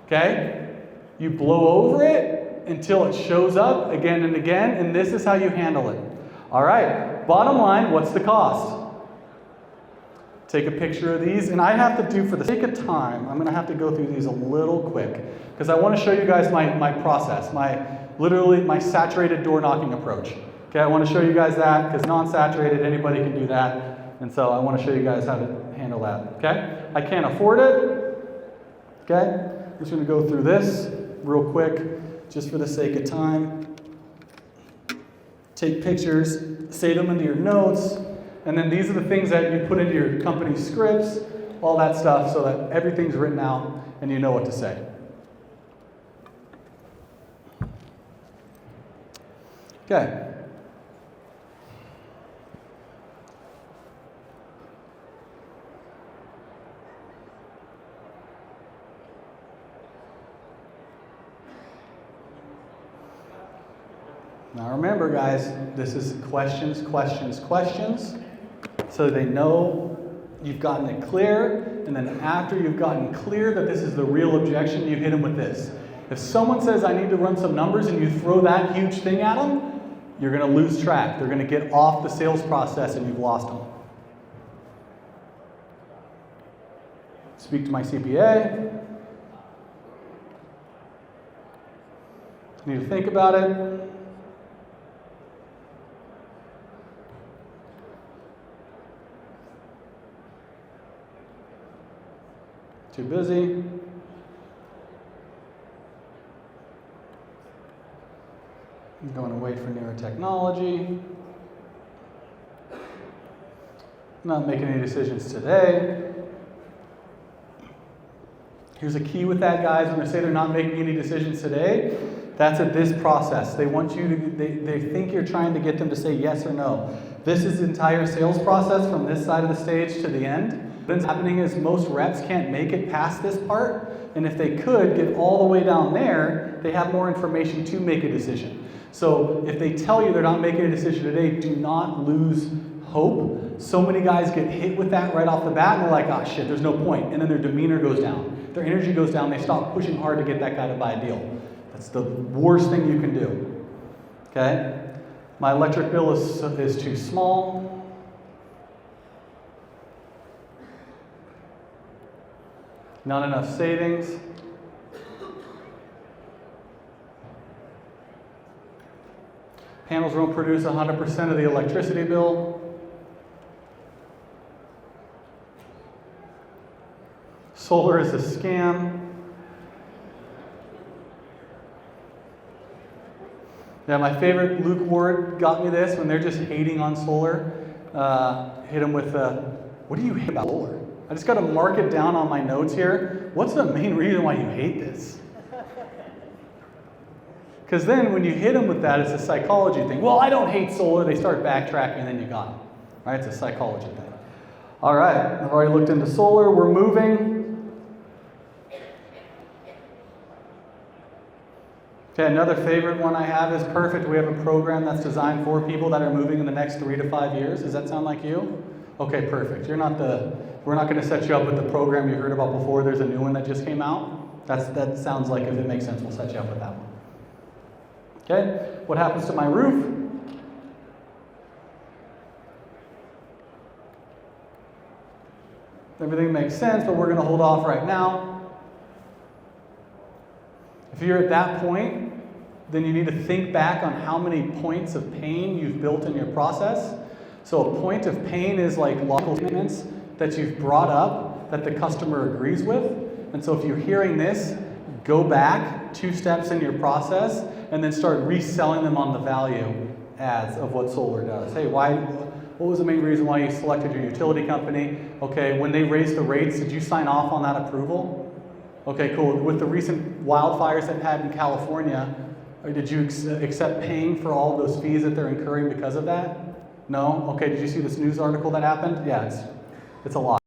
Okay? You blow over it until it shows up again and again, and this is how you handle it. All right, bottom line, what's the cost? Take a picture of these, and I have to do, for the sake of time, I'm going to have to go through these a little quick because I want to show you guys my process, literally my saturated door knocking approach. Okay, I want to show you guys that because non-saturated, anybody can do that, and so I want to show you guys how to handle that. Okay, I can't afford it. Okay, I'm just going to go through this real quick, just for the sake of time. Take pictures, save them into your notes. And then these are the things that you put into your company's scripts, all that stuff, so that everything's written out and you know what to say. Okay. Now remember, guys, this is questions, questions, questions. So they know you've gotten it clear, and then after you've gotten clear that this is the real objection, you hit them with this. If someone says, I need to run some numbers, and you throw that huge thing at them, you're going to lose track. They're going to get off the sales process, and you've lost them. Speak to my CPA. Need to think about it. Too busy. I'm going to wait for newer technology. Not making any decisions today. Here's a key with that, guys. When they say they're not making any decisions today, that's at this process. They want you to, they think you're trying to get them to say yes or no. This is the entire sales process from this side of the stage to the end. What's happening is most reps can't make it past this part, and if they could get all the way down there, they have more information to make a decision. So if they tell you they're not making a decision today, do not lose hope. So many guys get hit with that right off the bat and they're like, oh shit, there's no point. And then their demeanor goes down. Their energy goes down. They stop pushing hard to get that guy to buy a deal. That's the worst thing you can do. Okay? My electric bill is too small. Not enough savings. Panels won't produce 100% of the electricity bill. Solar is a scam. Yeah, my favorite Luke Ward got me this when they're just hating on solar. Hit them with, what do you hate about solar? I just got to mark it down on my notes here. What's the main reason why you hate this? Because then when you hit them with that, it's a psychology thing. Well, I don't hate solar. They start backtracking and then you got them. Right? It's a psychology thing. All right, I've already looked into solar. We're moving. Okay, another favorite one I have is perfect. We have a program that's designed for people that are moving in the next 3 to 5 years. Does that sound like you? Okay, perfect. We're not going to set you up with the program you heard about before. There's a new one that just came out. That sounds like, if it makes sense, we'll set you up with that one. Okay, what happens to my roof? Everything makes sense, but we're going to hold off right now. If you're at that point, then you need to think back on how many points of pain you've built in your process. So a point of pain is like logical statements that you've brought up that the customer agrees with. And so if you're hearing this, go back 2 steps in your process and then start reselling them on the value adds of what solar does. Hey, what was the main reason why you selected your utility company? Okay, when they raised the rates, did you sign off on that approval? Okay, cool. With the recent wildfires that had in California, did you accept paying for all those fees that they're incurring because of that? No? Okay, did you see this news article that happened? Yeah, it's a lot.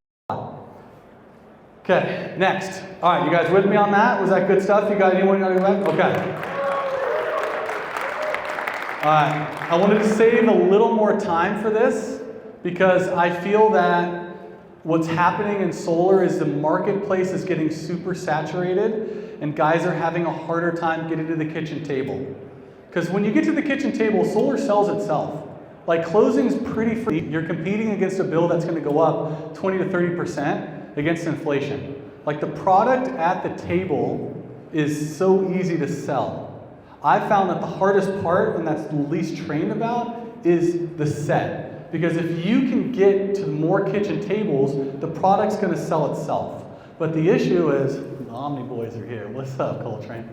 Okay, next. All right, you guys with me on that? Was that good stuff? You got anyone got to go back? Okay. All right, I wanted to save a little more time for this because I feel that what's happening in solar is the marketplace is getting super saturated and guys are having a harder time getting to the kitchen table. Because when you get to the kitchen table, solar sells itself. Like closing's pretty free. You're competing against a bill that's going to go up 20 to 30% against inflation. Like the product at the table is so easy to sell. I found that the hardest part, and that's the least trained about, is the set. Because if you can get to more kitchen tables, the product's going to sell itself. But the issue is, the Omni boys are here. What's up, Coltrane?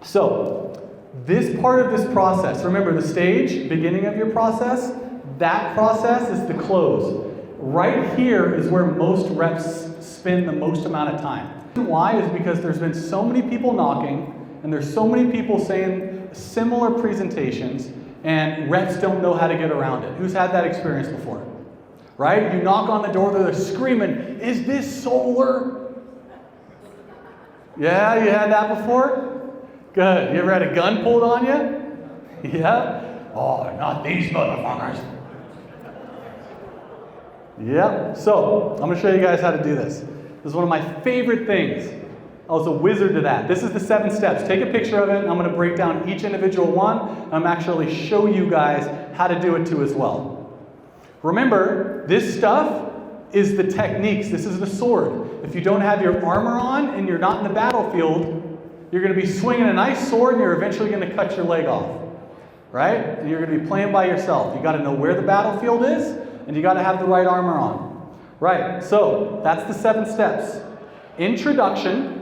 So, this part of this process, remember the stage, beginning of your process, that process is the close. Right here is where most reps spend the most amount of time. Why is because there's been so many people knocking, and there's so many people saying similar presentations, and reps don't know how to get around it. Who's had that experience before? Right? You knock on the door, they're screaming, "Is this solar?" Yeah, you had that before? Good. You ever had a gun pulled on you? Yeah? Oh, not these motherfuckers. Yep. So, I'm going to show you guys how to do this. This is one of my favorite things. I was a wizard to that. This is the 7 steps. Take a picture of it, and I'm going to break down each individual one, and I'm actually show you guys how to do it too as well. Remember, this stuff is the techniques. This is the sword. If you don't have your armor on and you're not in the battlefield, you're going to be swinging a nice sword, and you're eventually going to cut your leg off. Right? And you're going to be playing by yourself. You got to know where the battlefield is, and you got to have the right armor on. Right, so that's the 7 steps. Introduction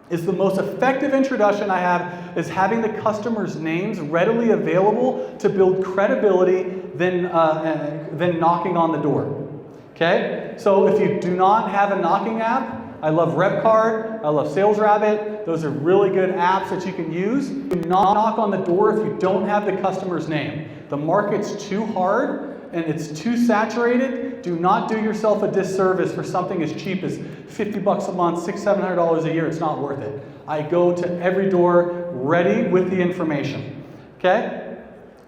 is the most effective introduction I have, is having the customer's names readily available to build credibility than knocking on the door. Okay? So if you do not have a knocking app, I love RevCard, I love SalesRabbit. Those are really good apps that you can use. Do not knock on the door if you don't have the customer's name. The market's too hard and it's too saturated. Do not do yourself a disservice for something as cheap as $50 a month, $600-$700 a year. It's not worth it. I go to every door ready with the information. Okay?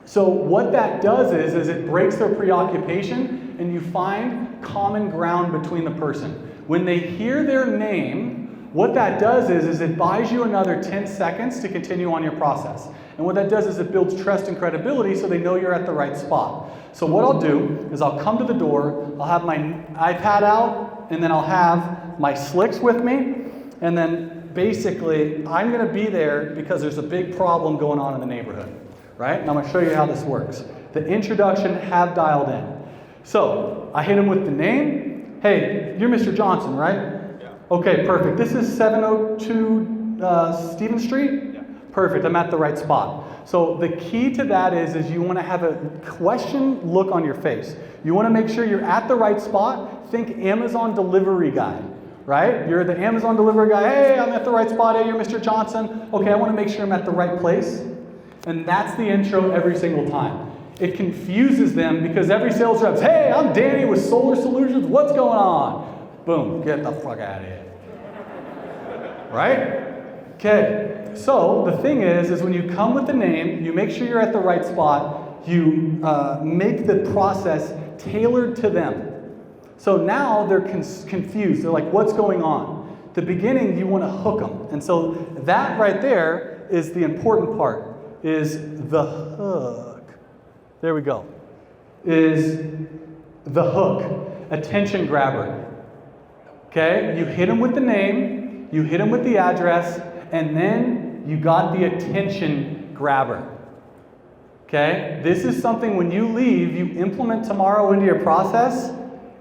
So what that does is it breaks their preoccupation and you find common ground between the person. When they hear their name, what that does is it buys you another 10 seconds to continue on your process. And what that does is it builds trust and credibility so they know you're at the right spot. So what I'll do is I'll come to the door, I'll have my iPad out, and then I'll have my slicks with me, and then basically I'm going to be there because there's a big problem going on in the neighborhood, right? And I'm going to show you how this works. The introduction have dialed in. So I hit him with the name. Hey, you're Mr. Johnson, right? Yeah. Okay, perfect. This is 702 Stephen Street? Yeah. Perfect, I'm at the right spot. So the key to that is you want to have a question look on your face. You want to make sure you're at the right spot. Think Amazon delivery guy, right? You're the Amazon delivery guy. Hey, I'm at the right spot. Hey, you're Mr. Johnson. Okay, I want to make sure I'm at the right place. And that's the intro every single time. It confuses them because every sales rep's, hey, I'm Danny with Solar Solutions. What's going on? Boom, get the fuck out of here. Right? Okay, so the thing is when you come with the name, you make sure you're at the right spot, you make the process tailored to them. So now they're confused. They're like, what's going on? At the beginning, you want to hook them. And so that right there is the important part, is the hook. There we go. Is the hook. Attention grabber. Okay, you hit them with the name, you hit them with the address, and then you got the attention grabber. Okay? This is something when you leave, you implement tomorrow into your process,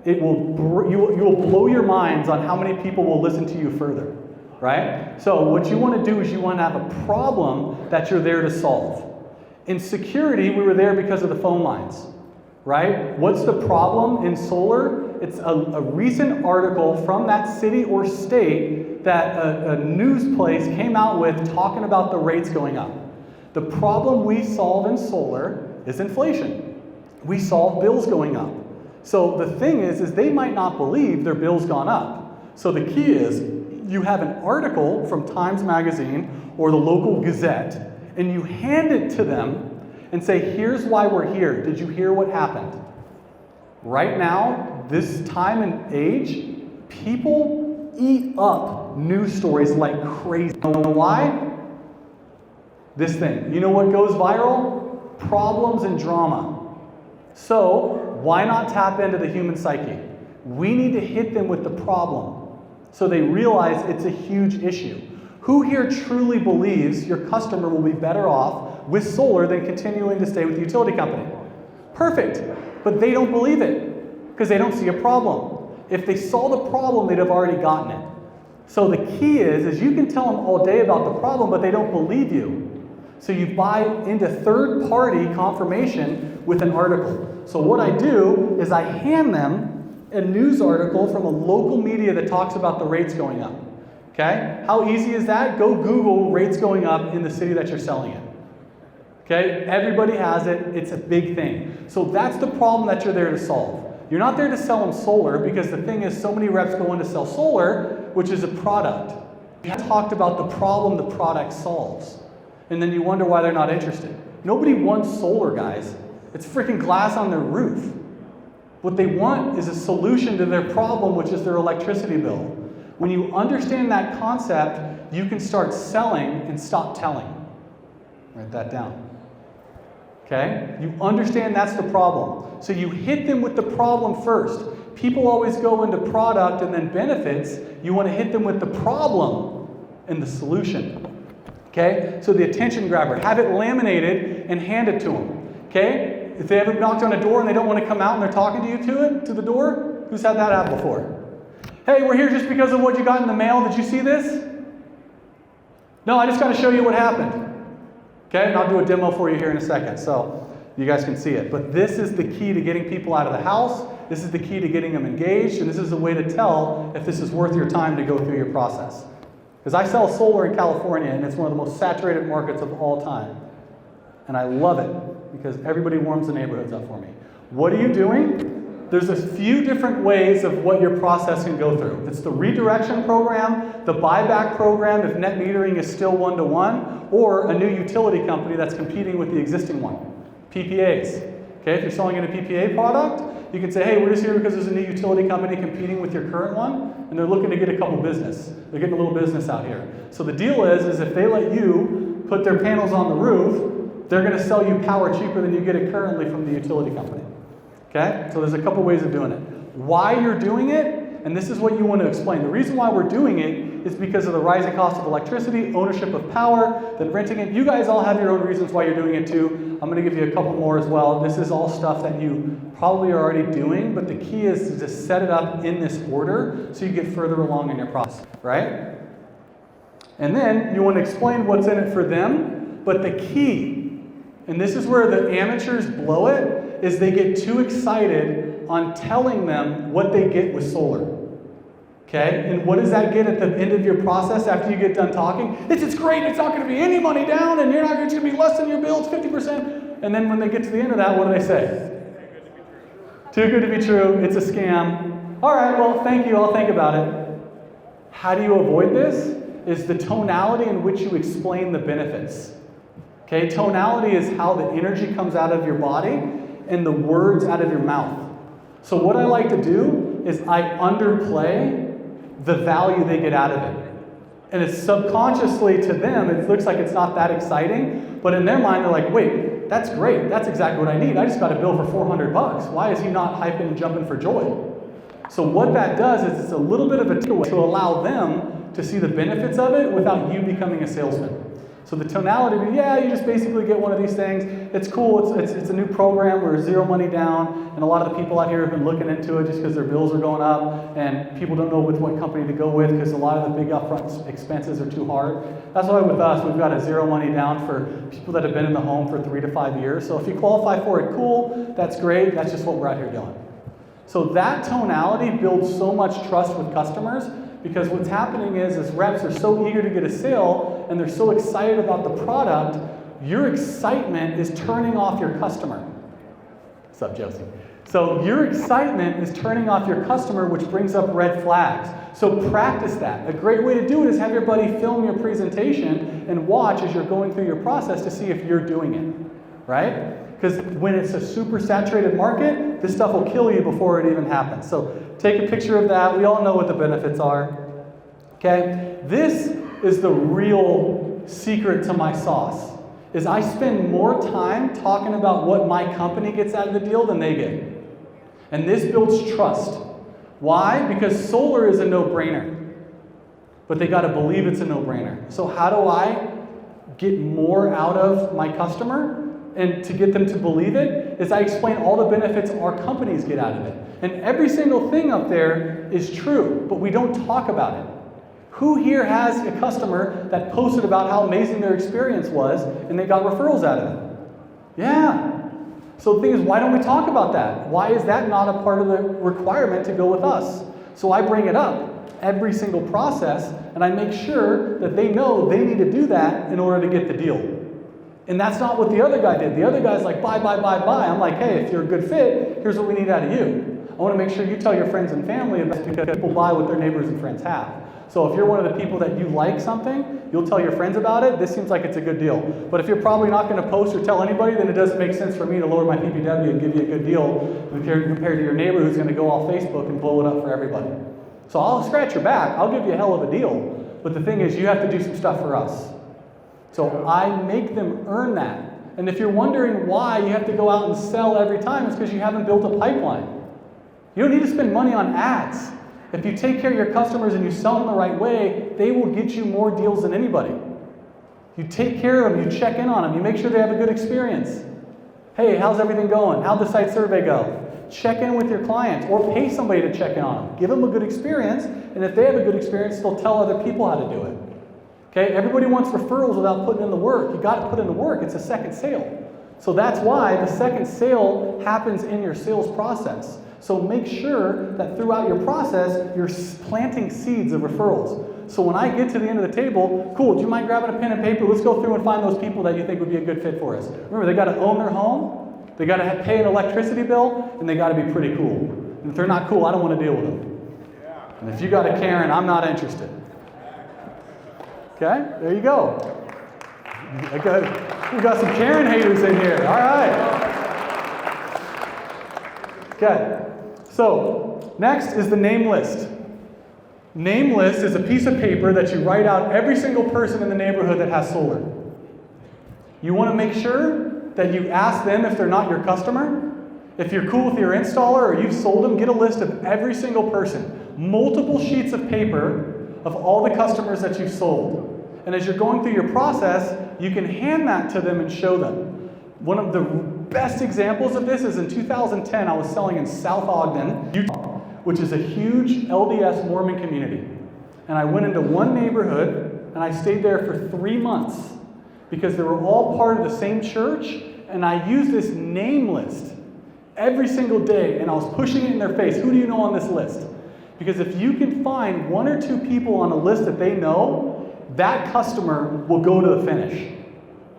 it will you will blow your minds on how many people will listen to you further. Right? So what you want to do is you want to have a problem that you're there to solve. In security, we were there because of the phone lines. Right? What's the problem in solar? It's a recent article from that city or state that a news place came out with talking about the rates going up. The problem we solve in solar is inflation. We solve bills going up. So the thing is they might not believe their bill's gone up. So the key is you have an article from Times Magazine or the local Gazette, and you hand it to them and say, here's why we're here. Did you hear what happened? Right now, this time and age, people eat up news stories like crazy. You know why? This thing. You know what goes viral? Problems and drama. So, why not tap into the human psyche? We need to hit them with the problem so they realize it's a huge issue. Who here truly believes your customer will be better off with solar than continuing to stay with the utility company? Perfect. But they don't believe it because they don't see a problem. If they saw the problem, they'd have already gotten it. So the key is you can tell them all day about the problem, but they don't believe you. So you buy into third-party confirmation with an article. So what I do is I hand them a news article from a local media that talks about the rates going up. Okay? How easy is that? Go Google rates going up in the city that you're selling in. Okay? Everybody has it. It's a big thing. So that's the problem that you're there to solve. You're not there to sell them solar because the thing is so many reps go in to sell solar, which is a product. We have talked about the problem the product solves. And then you wonder why they're not interested. Nobody wants solar, guys. It's freaking glass on their roof. What they want is a solution to their problem, which is their electricity bill. When you understand that concept, you can start selling and stop telling. Write that down. Okay? You understand that's the problem. So you hit them with the problem first. People always go into product and then benefits. You want to hit them with the problem and the solution. Okay? So the attention grabber, have it laminated and hand it to them. Okay? If they ever knocked on a door and they don't want to come out and they're talking to you to the door, who's had that happen before? Hey, we're here just because of what you got in the mail. Did you see this? No, I just got to show you what happened. Okay? And I'll do a demo for you here in a second so you guys can see it. But this is the key to getting people out of the house. This is the key to getting them engaged. And this is a way to tell if this is worth your time to go through your process. Because I sell solar in California, and it's one of the most saturated markets of all time. And I love it because everybody warms the neighborhoods up for me. What are you doing? there's a few different ways of what your process can go through. It's the redirection program, the buyback program if net metering is still one-to-one, or a new utility company that's competing with the existing one, PPAs. Okay, if you're selling in a PPA product, you can say, hey, we're just here because there's a new utility company competing with your current one, and they're looking to get a couple business. They're getting a little business out here. So the deal is if they let you put their panels on the roof, they're going to sell you power cheaper than you get it currently from the utility company. Okay? So there's a couple ways of doing it. Why you're doing it, and this is what you want to explain. The reason why we're doing it is because of the rising cost of electricity, ownership of power, then renting it. You guys all have your own reasons why you're doing it too. I'm going to give you a couple more as well. This is all stuff that you probably are already doing, but the key is to just set it up in this order so you get further along in your process, right? And then you want to explain what's in it for them, but the key, and this is where the amateurs blow it, is they get too excited on telling them what they get with solar. Okay? And what does that get at the end of your process after you get done talking? It's great, it's not going to be any money down, and it's going to be less than your bill, it's 50%. And then when they get to the end of that, what do they say? Too good to be true, it's a scam. All right, well, thank you, I'll think about it. How do you avoid this? Is the tonality in which you explain the benefits. Okay, tonality is how the energy comes out of your body and the words out of your mouth. So what I like to do is I underplay the value they get out of it. And it's subconsciously to them, it looks like it's not that exciting, but in their mind they're like, wait, that's great, that's exactly what I need. I just got a bill for $400. Why is he not hyping and jumping for joy? So what that does is it's a little bit of a takeaway to allow them to see the benefits of it without you becoming a salesman. So the tonality, yeah, you just basically get one of these things. It's cool, it's a new program, we're zero money down, and a lot of the people out here have been looking into it just because their bills are going up, and people don't know with what company to go with because a lot of the big upfront expenses are too hard. That's why with us, we've got a zero money down for people that have been in the home for 3 to 5 years. So if you qualify for it, cool, that's great, that's just what we're out here doing. So that tonality builds so much trust with customers, because what's happening is reps are so eager to get a sale and they're so excited about the product, your excitement is turning off your customer. What's up, Josie? So your excitement is turning off your customer, which brings up red flags. So practice that. A great way to do it is have your buddy film your presentation and watch as you're going through your process to see if you're doing it, right? Because when it's a super saturated market, this stuff will kill you before it even happens. So take a picture of that. We all know what the benefits are. Okay? This is the real secret to my sauce, is I spend more time talking about what my company gets out of the deal than they get. And this builds trust. Why? Because solar is a no-brainer. But they got to believe it's a no-brainer. So how do I get more out of my customer? And to get them to believe it, is I explain all the benefits our companies get out of it. And every single thing up there is true, but we don't talk about it. Who here has a customer that posted about how amazing their experience was and they got referrals out of it? Yeah. So the thing is, why don't we talk about that? Why is that not a part of the requirement to go with us? So I bring it up every single process, and I make sure that they know they need to do that in order to get the deal. And that's not what the other guy did. The other guy's like, buy. I'm like, hey, if you're a good fit, here's what we need out of you. I want to make sure you tell your friends and family about it, because people buy what their neighbors and friends have. So if you're one of the people that you like something, you'll tell your friends about it. This seems like it's a good deal. But if you're probably not going to post or tell anybody, then it doesn't make sense for me to lower my PPW and give you a good deal compared to your neighbor who's going to go off Facebook and blow it up for everybody. So I'll scratch your back. I'll give you a hell of a deal. But the thing is, you have to do some stuff for us. So I make them earn that. And if you're wondering why you have to go out and sell every time, it's because you haven't built a pipeline. You don't need to spend money on ads. If you take care of your customers and you sell them the right way, they will get you more deals than anybody. You take care of them, you check in on them, you make sure they have a good experience. Hey, how's everything going? How'd the site survey go? Check in with your clients, or pay somebody to check in on them. Give them a good experience, and if they have a good experience, they'll tell other people how to do it. Okay, everybody wants referrals without putting in the work. You got to put in the work. It's a second sale. So that's why the second sale happens in your sales process. So make sure that throughout your process, you're planting seeds of referrals. So when I get to the end of the table, cool, do you mind grabbing a pen and paper? Let's go through and find those people that you think would be a good fit for us. Remember, they got to own their home, they got to pay an electricity bill, and they got to be pretty cool. And if they're not cool, I don't want to deal with them. And if you got a Karen, I'm not interested. Okay, there you go. We got some Karen haters in here. All right. Okay, so next is the name list. Name list is a piece of paper that you write out every single person in the neighborhood that has solar. You want to make sure that you ask them if they're not your customer. If you're cool with your installer or you've sold them, get a list of every single person. Multiple sheets of paper of all the customers that you've sold. And as you're going through your process, you can hand that to them and show them. One of the best examples of this is in 2010, I was selling in South Ogden, Utah, which is a huge LDS Mormon community. And I went into one neighborhood and I stayed there for 3 months because they were all part of the same church, and I used this name list every single day, and I was pushing it in their face. Who do you know on this list? Because if you can find 1 or 2 people on a list that they know, that customer will go to the finish.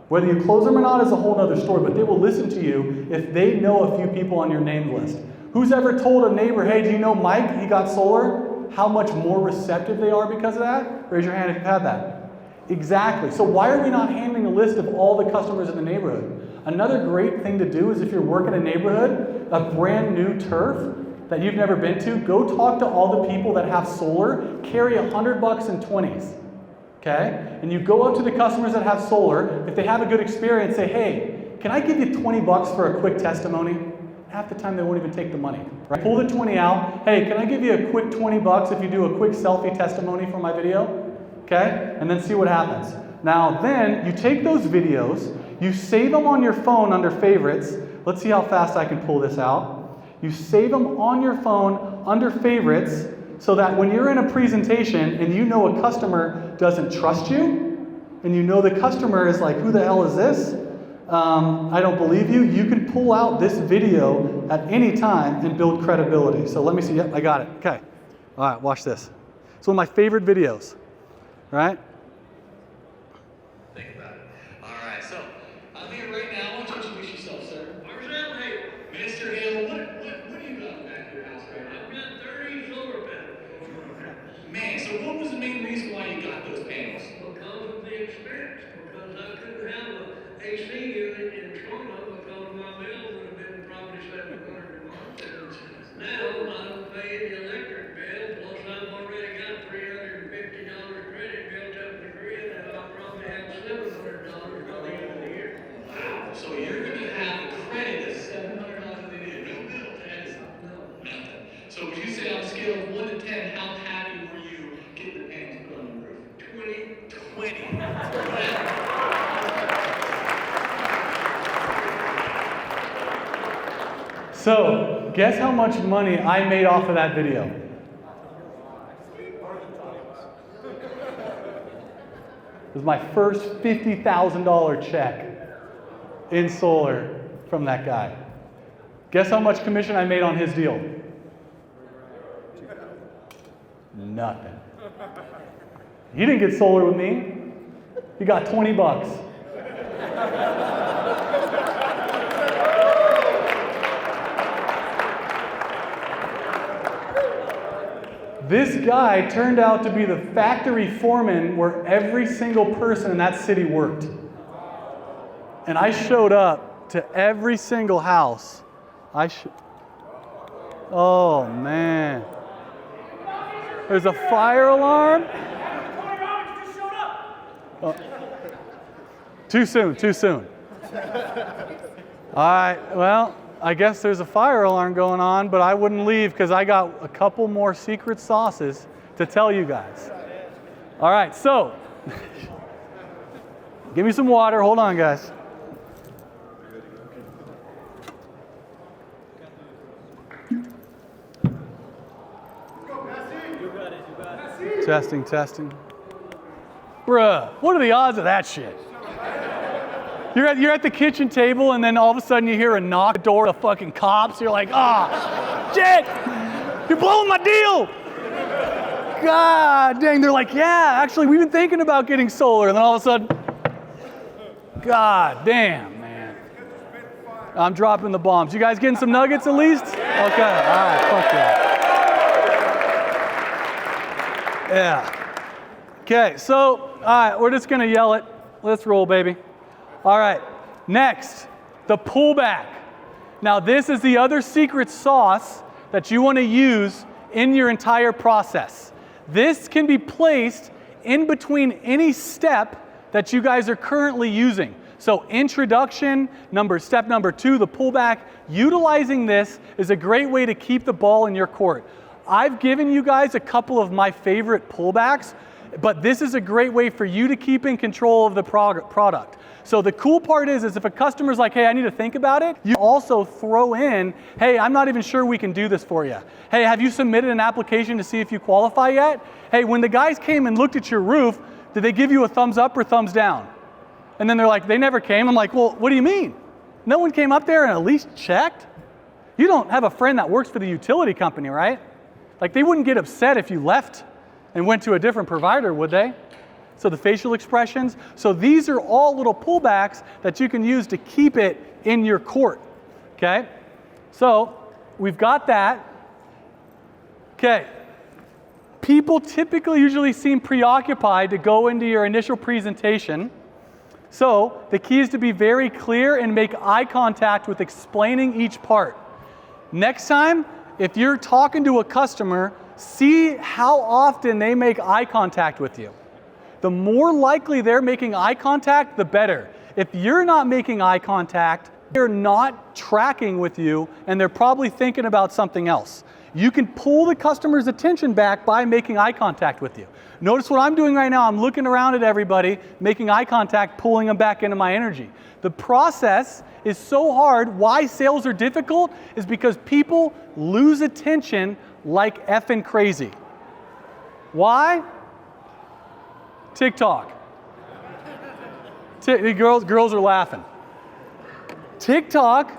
Whether you close them or not is a whole other story, but they will listen to you if they know a few people on your name list. Who's ever told a neighbor, hey, do you know Mike? He got solar? How much more receptive they are because of that? Raise your hand if you've had that. Exactly. So why are we not handling a list of all the customers in the neighborhood? Another great thing to do is if you're working a neighborhood, a brand new turf that you've never been to, go talk to all the people that have solar, carry $100 in 20s. Okay? And you go up to the customers that have solar. If they have a good experience, say, hey, can I give you $20 for a quick testimony? Half the time they won't even take the money. Right? Pull the 20 out. Hey, can I give you a quick $20 if you do a quick selfie testimony for my video? Okay? And then see what happens. Now then, you take those videos, you save them on your phone under favorites. Let's see how fast I can pull this out. You save them on your phone under favorites so that when you're in a presentation and you know a customer doesn't trust you, and you know the customer is like, who the hell is this? I don't believe you. You can pull out this video at any time and build credibility. So let me see. Yep, I got it. Okay. All right, watch this. It's one of my favorite videos. Right? Think about it. All right, so I'm here right now. Why don't you introduce yourself, sir? Marcel Hale. Mr. Hale, what do you got back at your house right now? I've got 30 solar panels. Man, so what was the main reason why you got those panels? Because of the expense. Because I couldn't have an AC unit in Toronto because my bill would have been probably $700 a month. Now I don't pay the electric bill, plus I've already got $350 credit built up in the grid, and I'll probably have $700 by the end of the year. Wow, so you're going to have a credit of $700 at the end of no bill. That is nothing. So would you say on a scale of 1 to 10, how happy were you getting the panels put on the roof? 20. So, guess how much money I made off of that video? It was my first $50,000 check in solar from that guy. Guess how much commission I made on his deal? Nothing. He didn't get solar with me. He got $20. This guy turned out to be the factory foreman where every single person in that city worked. And I showed up to every single house. Oh, man. There's a fire alarm. Oh. Too soon. All right, well, I guess there's a fire alarm going on, but I wouldn't leave because I got a couple more secret sauces to tell you guys. All right, so give me some water. Hold on, guys. Testing. Bruh, what are the odds of that shit? You're at the kitchen table, and then all of a sudden you hear a knock at the door of the fucking cops. You're like, shit! You're blowing my deal! God dang, they're like, yeah, actually, we've been thinking about getting solar. And then all of a sudden, God damn, man. I'm dropping the bombs. You guys getting some nuggets at least? Okay, all right, fuck yeah. Yeah. Okay, so, all right, we're just gonna yell it. Let's roll, baby. All right, next, the pullback. Now this is the other secret sauce that you wanna use in your entire process. This can be placed in between any step that you guys are currently using. So introduction, step number 2, the pullback. Utilizing this is a great way to keep the ball in your court. I've given you guys a couple of my favorite pullbacks, but this is a great way for you to keep in control of the product. So the cool part is if a customer's like, hey, I need to think about it, you also throw in, hey, I'm not even sure we can do this for you. Hey, have you submitted an application to see if you qualify yet? Hey, when the guys came and looked at your roof, did they give you a thumbs up or thumbs down? And then they're like, they never came. I'm like, well, what do you mean? No one came up there and at least checked? You don't have a friend that works for the utility company, right? Like, they wouldn't get upset if you left and went to a different provider, would they? So the facial expressions. So these are all little pullbacks that you can use to keep it in your court, okay? So we've got that. Okay. People typically usually seem preoccupied to go into your initial presentation. So the key is to be very clear and make eye contact with explaining each part. Next time, if you're talking to a customer, see how often they make eye contact with you. The more likely they're making eye contact, the better. If you're not making eye contact, they're not tracking with you and they're probably thinking about something else. You can pull the customer's attention back by making eye contact with you. Notice what I'm doing right now. I'm looking around at everybody, making eye contact, pulling them back into my energy. The process is so hard. Why sales are difficult is because people lose attention like effing crazy. Why? TikTok. Girls are laughing. TikTok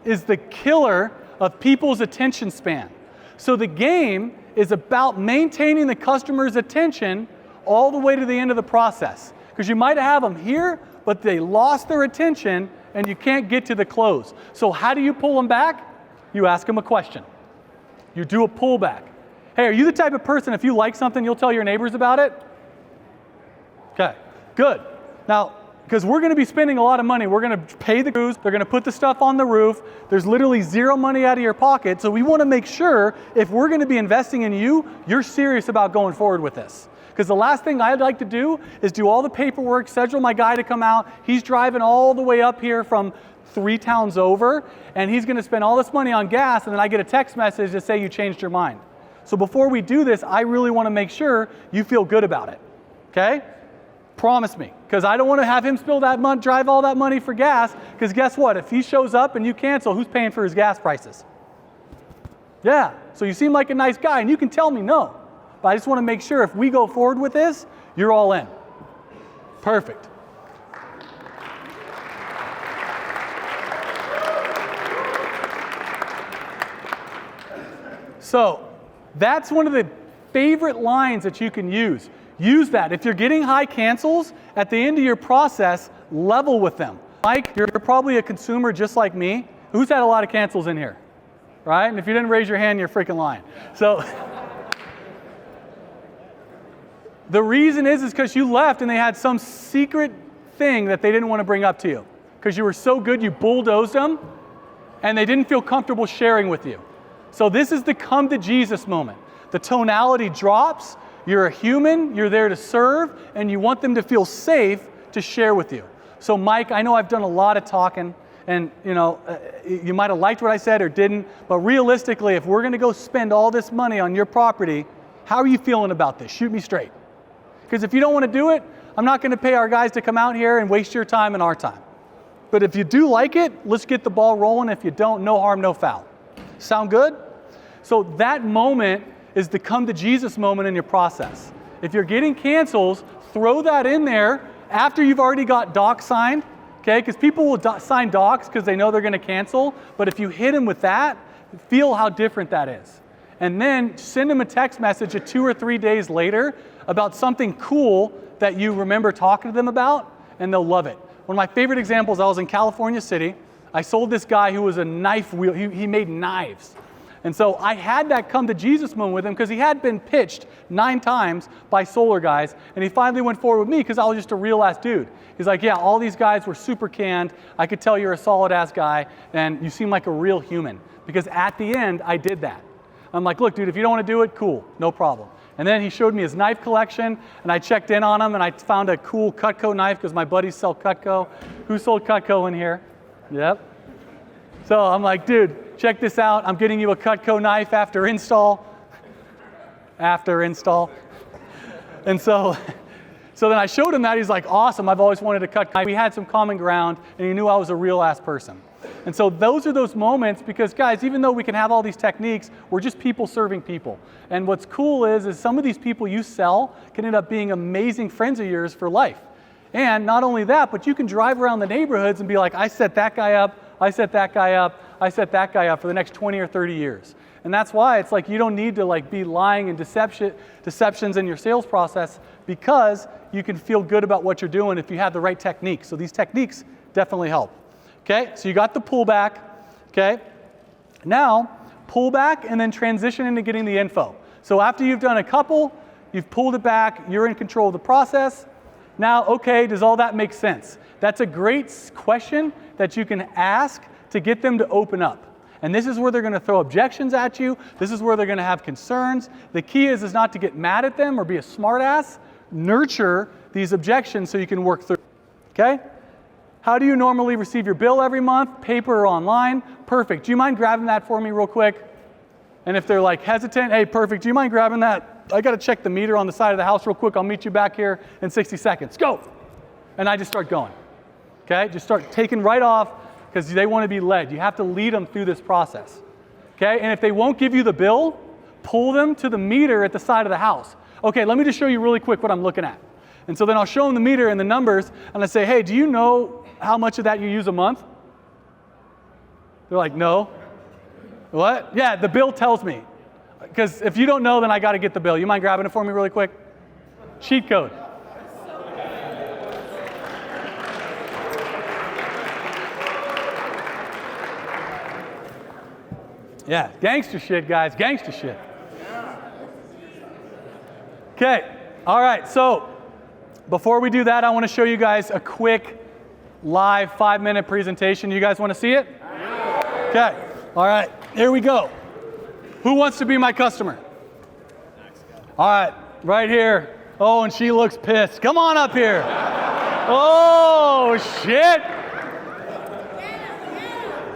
is the killer of people's attention span. So the game is about maintaining the customer's attention all the way to the end of the process. Because you might have them here, but they lost their attention and you can't get to the close. So how do you pull them back? You ask them a question. You do a pullback. Hey, are you the type of person, if you like something, you'll tell your neighbors about it? Okay, good. Now, because we're going to be spending a lot of money. We're going to pay the crews. They're going to put the stuff on the roof. There's literally zero money out of your pocket. So we want to make sure if we're going to be investing in you, you're serious about going forward with this. Because the last thing I'd like to do is do all the paperwork, schedule my guy to come out. He's driving all the way up here from 3 towns over, and he's going to spend all this money on gas, and then I get a text message to say you changed your mind. So before we do this, I really want to make sure you feel good about it. Okay? Promise me, because I don't want to have him spill that money, drive all that money for gas, because guess what? If he shows up and you cancel, who's paying for his gas prices? Yeah, so you seem like a nice guy, and you can tell me no. But I just want to make sure if we go forward with this, you're all in. Perfect. So that's one of the favorite lines that you can use. Use that. If you're getting high cancels, at the end of your process, level with them. Mike, you're probably a consumer just like me. Who's had a lot of cancels in here? Right? And if you didn't raise your hand, you're freaking lying. So the reason is because you left and they had some secret thing that they didn't want to bring up to you. Because you were so good, you bulldozed them, and they didn't feel comfortable sharing with you. So this is the come to Jesus moment. The tonality drops. You're a human, you're there to serve, and you want them to feel safe to share with you. So Mike, I know I've done a lot of talking, and you might have liked what I said or didn't, but realistically, if we're gonna go spend all this money on your property, how are you feeling about this? Shoot me straight. Because if you don't wanna do it, I'm not gonna pay our guys to come out here and waste your time and our time. But if you do like it, let's get the ball rolling. If you don't, no harm, no foul. Sound good? So that moment is the come to Jesus moment in your process. If you're getting cancels, throw that in there after you've already got docs signed, okay? Because people will sign docs because they know they're gonna cancel, but if you hit them with that, feel how different that is. And then send them a text message 2 or 3 days later about something cool that you remember talking to them about, and they'll love it. One of my favorite examples, I was in California City. I sold this guy who was a knife wheel, he made knives. And so I had that come to Jesus moment with him because he had been pitched 9 times by solar guys, and he finally went forward with me because I was just a real ass dude. He's like, yeah, all these guys were super canned. I could tell you're a solid ass guy, and you seem like a real human. Because at the end, I did that. I'm like, look, dude, if you don't want to do it, cool, no problem. And then he showed me his knife collection, and I checked in on him, and I found a cool Cutco knife because my buddies sell Cutco. Who sold Cutco in here? Yep. So I'm like, dude, check this out. I'm getting you a Cutco knife after install. After install. And so then I showed him that. He's like, awesome, I've always wanted a Cutco knife. We had some common ground, and he knew I was a real ass person. And so those are those moments because, guys, even though we can have all these techniques, we're just people serving people. And what's cool is some of these people you sell can end up being amazing friends of yours for life. And not only that, but you can drive around the neighborhoods and be like, I set that guy up, I set that guy up, I set that guy up for the next 20 or 30 years. And that's why it's like you don't need to like be lying and deceptions in your sales process because you can feel good about what you're doing if you have the right techniques. So these techniques definitely help. Okay, so you got the pullback, okay? Now, pull back and then transition into getting the info. So after you've done a couple, you've pulled it back, you're in control of the process. Now, okay, does all that make sense? That's a great question that you can ask to get them to open up. And this is where they're gonna throw objections at you. This is where they're gonna have concerns. The key is not to get mad at them or be a smart ass. Nurture these objections so you can work through, okay? How do you normally receive your bill every month? Paper or online? Perfect. Do you mind grabbing that for me real quick? And if they're like hesitant, hey, perfect. Do you mind grabbing that? I got to check the meter on the side of the house real quick. I'll meet you back here in 60 seconds. Go. And I just start going. Okay? Just start taking right off because they want to be led. You have to lead them through this process. Okay? And if they won't give you the bill, pull them to the meter at the side of the house. Okay, let me just show you really quick what I'm looking at. And so then I'll show them the meter and the numbers, and I say, hey, do you know how much of that you use a month? They're like, no. What? Yeah, the bill tells me. Because if you don't know, then I got to get the bill. You mind grabbing it for me really quick? Cheat code. Yeah, gangster shit, guys, gangster shit. Okay, all right, so before we do that, I want to show you guys a quick live 5-minute presentation. You guys want to see it? Okay, all right, here we go. Who wants to be my customer? All right, right here. Oh, and she looks pissed. Come on up here. Oh, shit.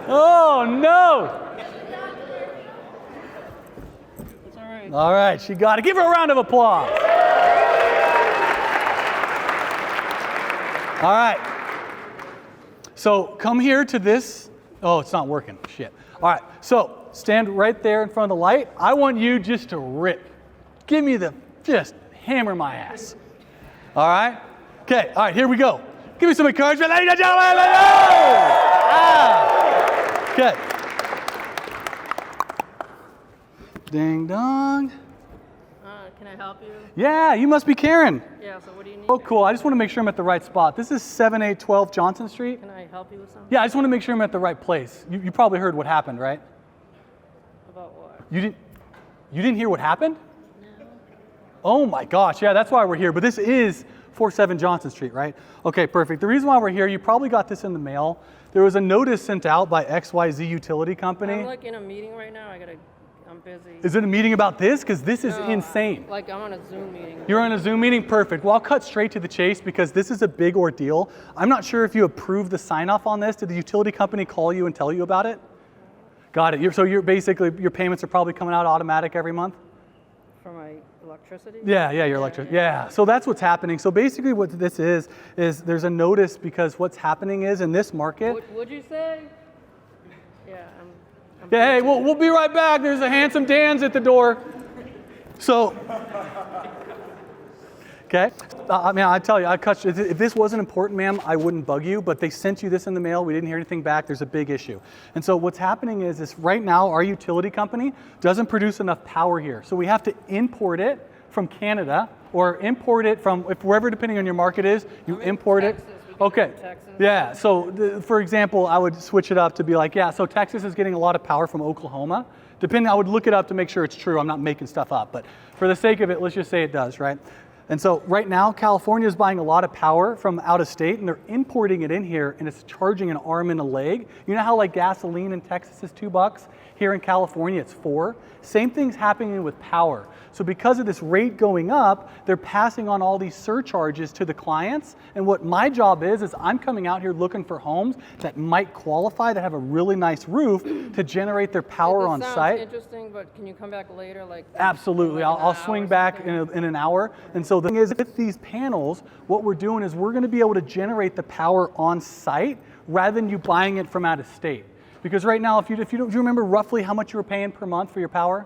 Oh, no. All right, she got it. Give her a round of applause. All right. So come here to this. Oh, it's not working. Shit. All right. So stand right there in front of the light. I want you just to rip. Give me just hammer my ass. All right. Okay. All right. Here we go. Give me some encouragement, ladies and gentlemen. Let's go. Okay. Ding dong. Can I help you? Yeah, you must be Karen. Yeah, so what do you need? Oh, cool. I just want to make sure I'm at the right spot. This is 7812 Johnson Street. Can I help you with something? Yeah, I just want to make sure I'm at the right place. You probably heard what happened, right? About what? You didn't hear what happened? No. Oh my gosh, yeah, that's why we're here. But this is 47 Johnson Street, right? Okay, perfect. The reason why we're here, you probably got this in the mail. There was a notice sent out by XYZ Utility Company. I'm like in a meeting right now. I'm busy. Is it a meeting about this? Because this is No, insane. Like I'm on a Zoom meeting. You're on a Zoom meeting? Perfect. Well, I'll cut straight to the chase because this is a big ordeal. I'm not sure if you approved the sign off on this. Did the utility company call you and tell you about it? Got it. So you're basically, your payments are probably coming out automatic every month? For my electricity? Yeah, your electricity. Yeah, so that's what's happening. So basically what this is there's a notice because what's happening is in this market. What'd you say? Yeah, Yeah, hey, we'll be right back. There's a handsome Dan's at the door. So, okay. I mean, I tell you, if this wasn't important, ma'am, I wouldn't bug you, but they sent you this in the mail. We didn't hear anything back. There's a big issue. And so what's happening is right now, our utility company doesn't produce enough power here. So we have to import it from Canada or import it from, wherever, depending on your market is, you import it. Okay. Yeah, so for example, I would switch it up to be like, yeah, so Texas is getting a lot of power from Oklahoma Depending, I would look it up to make sure it's true. I'm not making stuff up, but for the sake of it, let's just say it does, right? And so right now, California is buying a lot of power from out of state, and they're importing it in here, and it's charging an arm and a leg. You know how like gasoline in Texas is $2? Here in California, it's $4. Same thing's happening with power. So because of this rate going up, they're passing on all these surcharges to the clients. And what my job is I'm coming out here looking for homes that might qualify, that have a really nice roof to generate their power on Sounds site. interesting, but can you come back later? Like Absolutely, like an I'll hour swing or back something? in an hour. And so the thing is, with these panels, what we're doing is we're gonna be able to generate the power on site rather than you buying it from out of state. Because right now, if you don't, do you remember roughly how much you were paying per month for your power?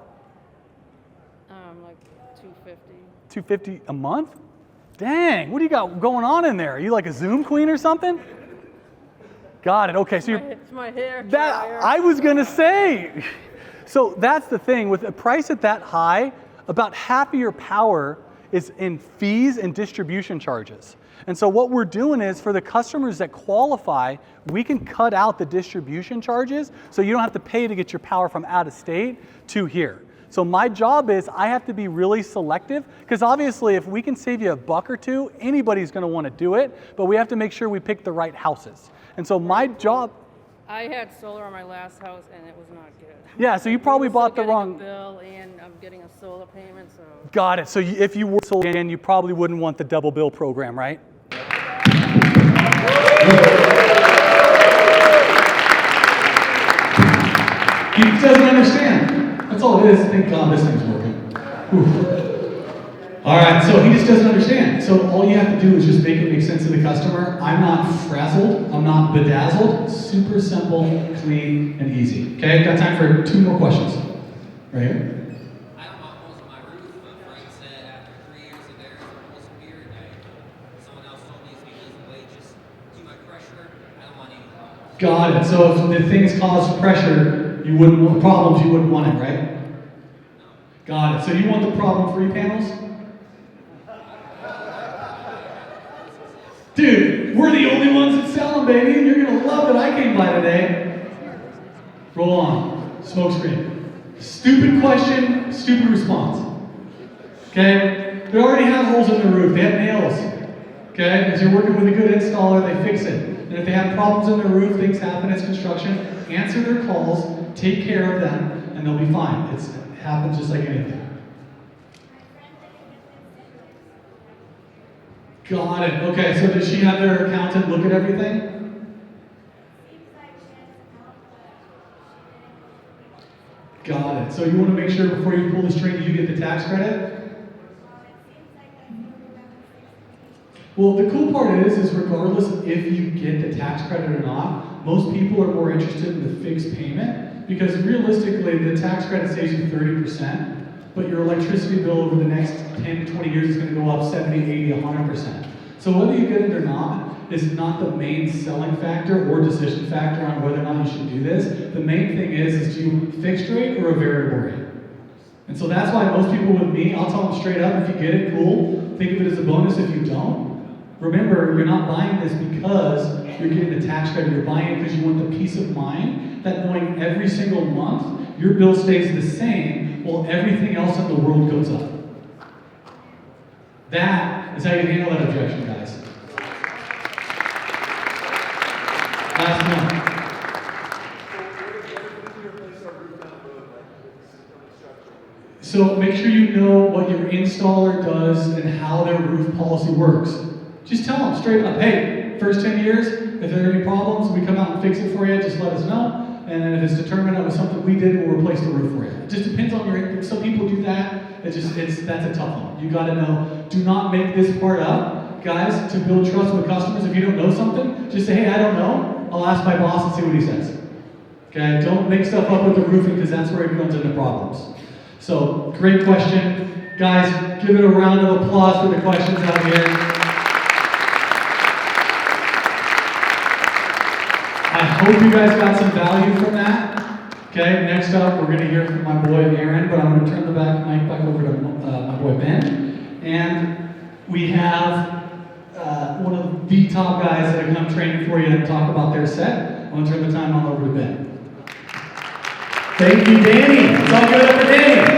Like 250. $250 a month? Dang, what do you got going on in there? Are you like a Zoom queen or something? Got it, okay, so you're... It's my hair dryer. That, I was gonna say. So that's the thing, with a price at that high, about half of your power is in fees and distribution charges. And so what we're doing is, for the customers that qualify, we can cut out the distribution charges so you don't have to pay to get your power from out of state to here. So my job is I have to be really selective, because obviously if we can save you $1 or $2, anybody's gonna wanna do it, but we have to make sure we pick the right houses. And so my job... I had solar on my last house and it was not good. Yeah, so you probably bought the wrong... I'm getting a bill and I'm getting a solar payment, so... Got it. So if you were sold again, you probably wouldn't want the double bill program, right? He doesn't understand. That's all it is. Thank God this thing's working. Whew. All right, so he just doesn't understand. So all you have to do is just make it make sense to the customer. I'm not frazzled. I'm not bedazzled. Super simple, clean, and easy. Okay, got time for 2 more questions. Right here. I don't want holes in my roof, but Frank said after 3 years of there, holes appeared. Someone else told me it's because of the way just too much pressure. I don't want any problems. Got it. So if the things cause pressure, you wouldn't want problems, you wouldn't want it, right? Got it. So you want the problem-free panels? Dude, we're the only ones that sell them, baby. You're gonna love that I came by today. Roll on. Smoke screen. Stupid question, stupid response. Okay? They already have holes in the roof. They have nails. Okay? As you're working with a good installer, they fix it. And if they have problems in their roof, things happen, it's construction, answer their calls, take care of them, and they'll be fine. It happens just like anything. Got it. Okay, so does she have their accountant look at everything? Got it. So you want to make sure before you pull the string, you get the tax credit? Well, the cool part is regardless if you get the tax credit or not, most people are more interested in the fixed payment, because realistically, the tax credit saves you 30%, but your electricity bill over the next 10 to 20 years is going to go up 70, 80, 100%. So whether you get it or not is not the main selling factor or decision factor on whether or not you should do this. The main thing is do you fixed rate or a variable rate? And so that's why most people with me, I'll tell them straight up, if you get it, cool. Think of it as a bonus. If you don't, remember, you're not buying this because you're getting the tax credit. You're buying it because you want the peace of mind that knowing every single month your bill stays the same while everything else in the world goes up. That is how you handle that objection, guys. Last one. So make sure you know what your installer does and how their roof policy works. Just tell them straight up, hey, first 10 years, if there are any problems, we come out and fix it for you, just let us know. And then if it's determined that was something we did, we'll replace the roof for you. It just depends on your, some people do that, that's a tough one. You gotta know, do not make this part up. Guys, to build trust with customers, if you don't know something, just say, hey, I don't know, I'll ask my boss and see what he says. Okay, don't make stuff up with the roofing, because that's where it runs into problems. So, great question. Guys, give it a round of applause for the questions out here. I hope you guys got some value from that. Okay, next up, we're going to hear from my boy Aaron, but I'm going to turn the mic back over to my boy Ben. And we have one of the top guys that are going to come training for you and talk about their set. I'm going to turn the time on over to Ben. Thank you, Danny. Let's all give it up for Danny.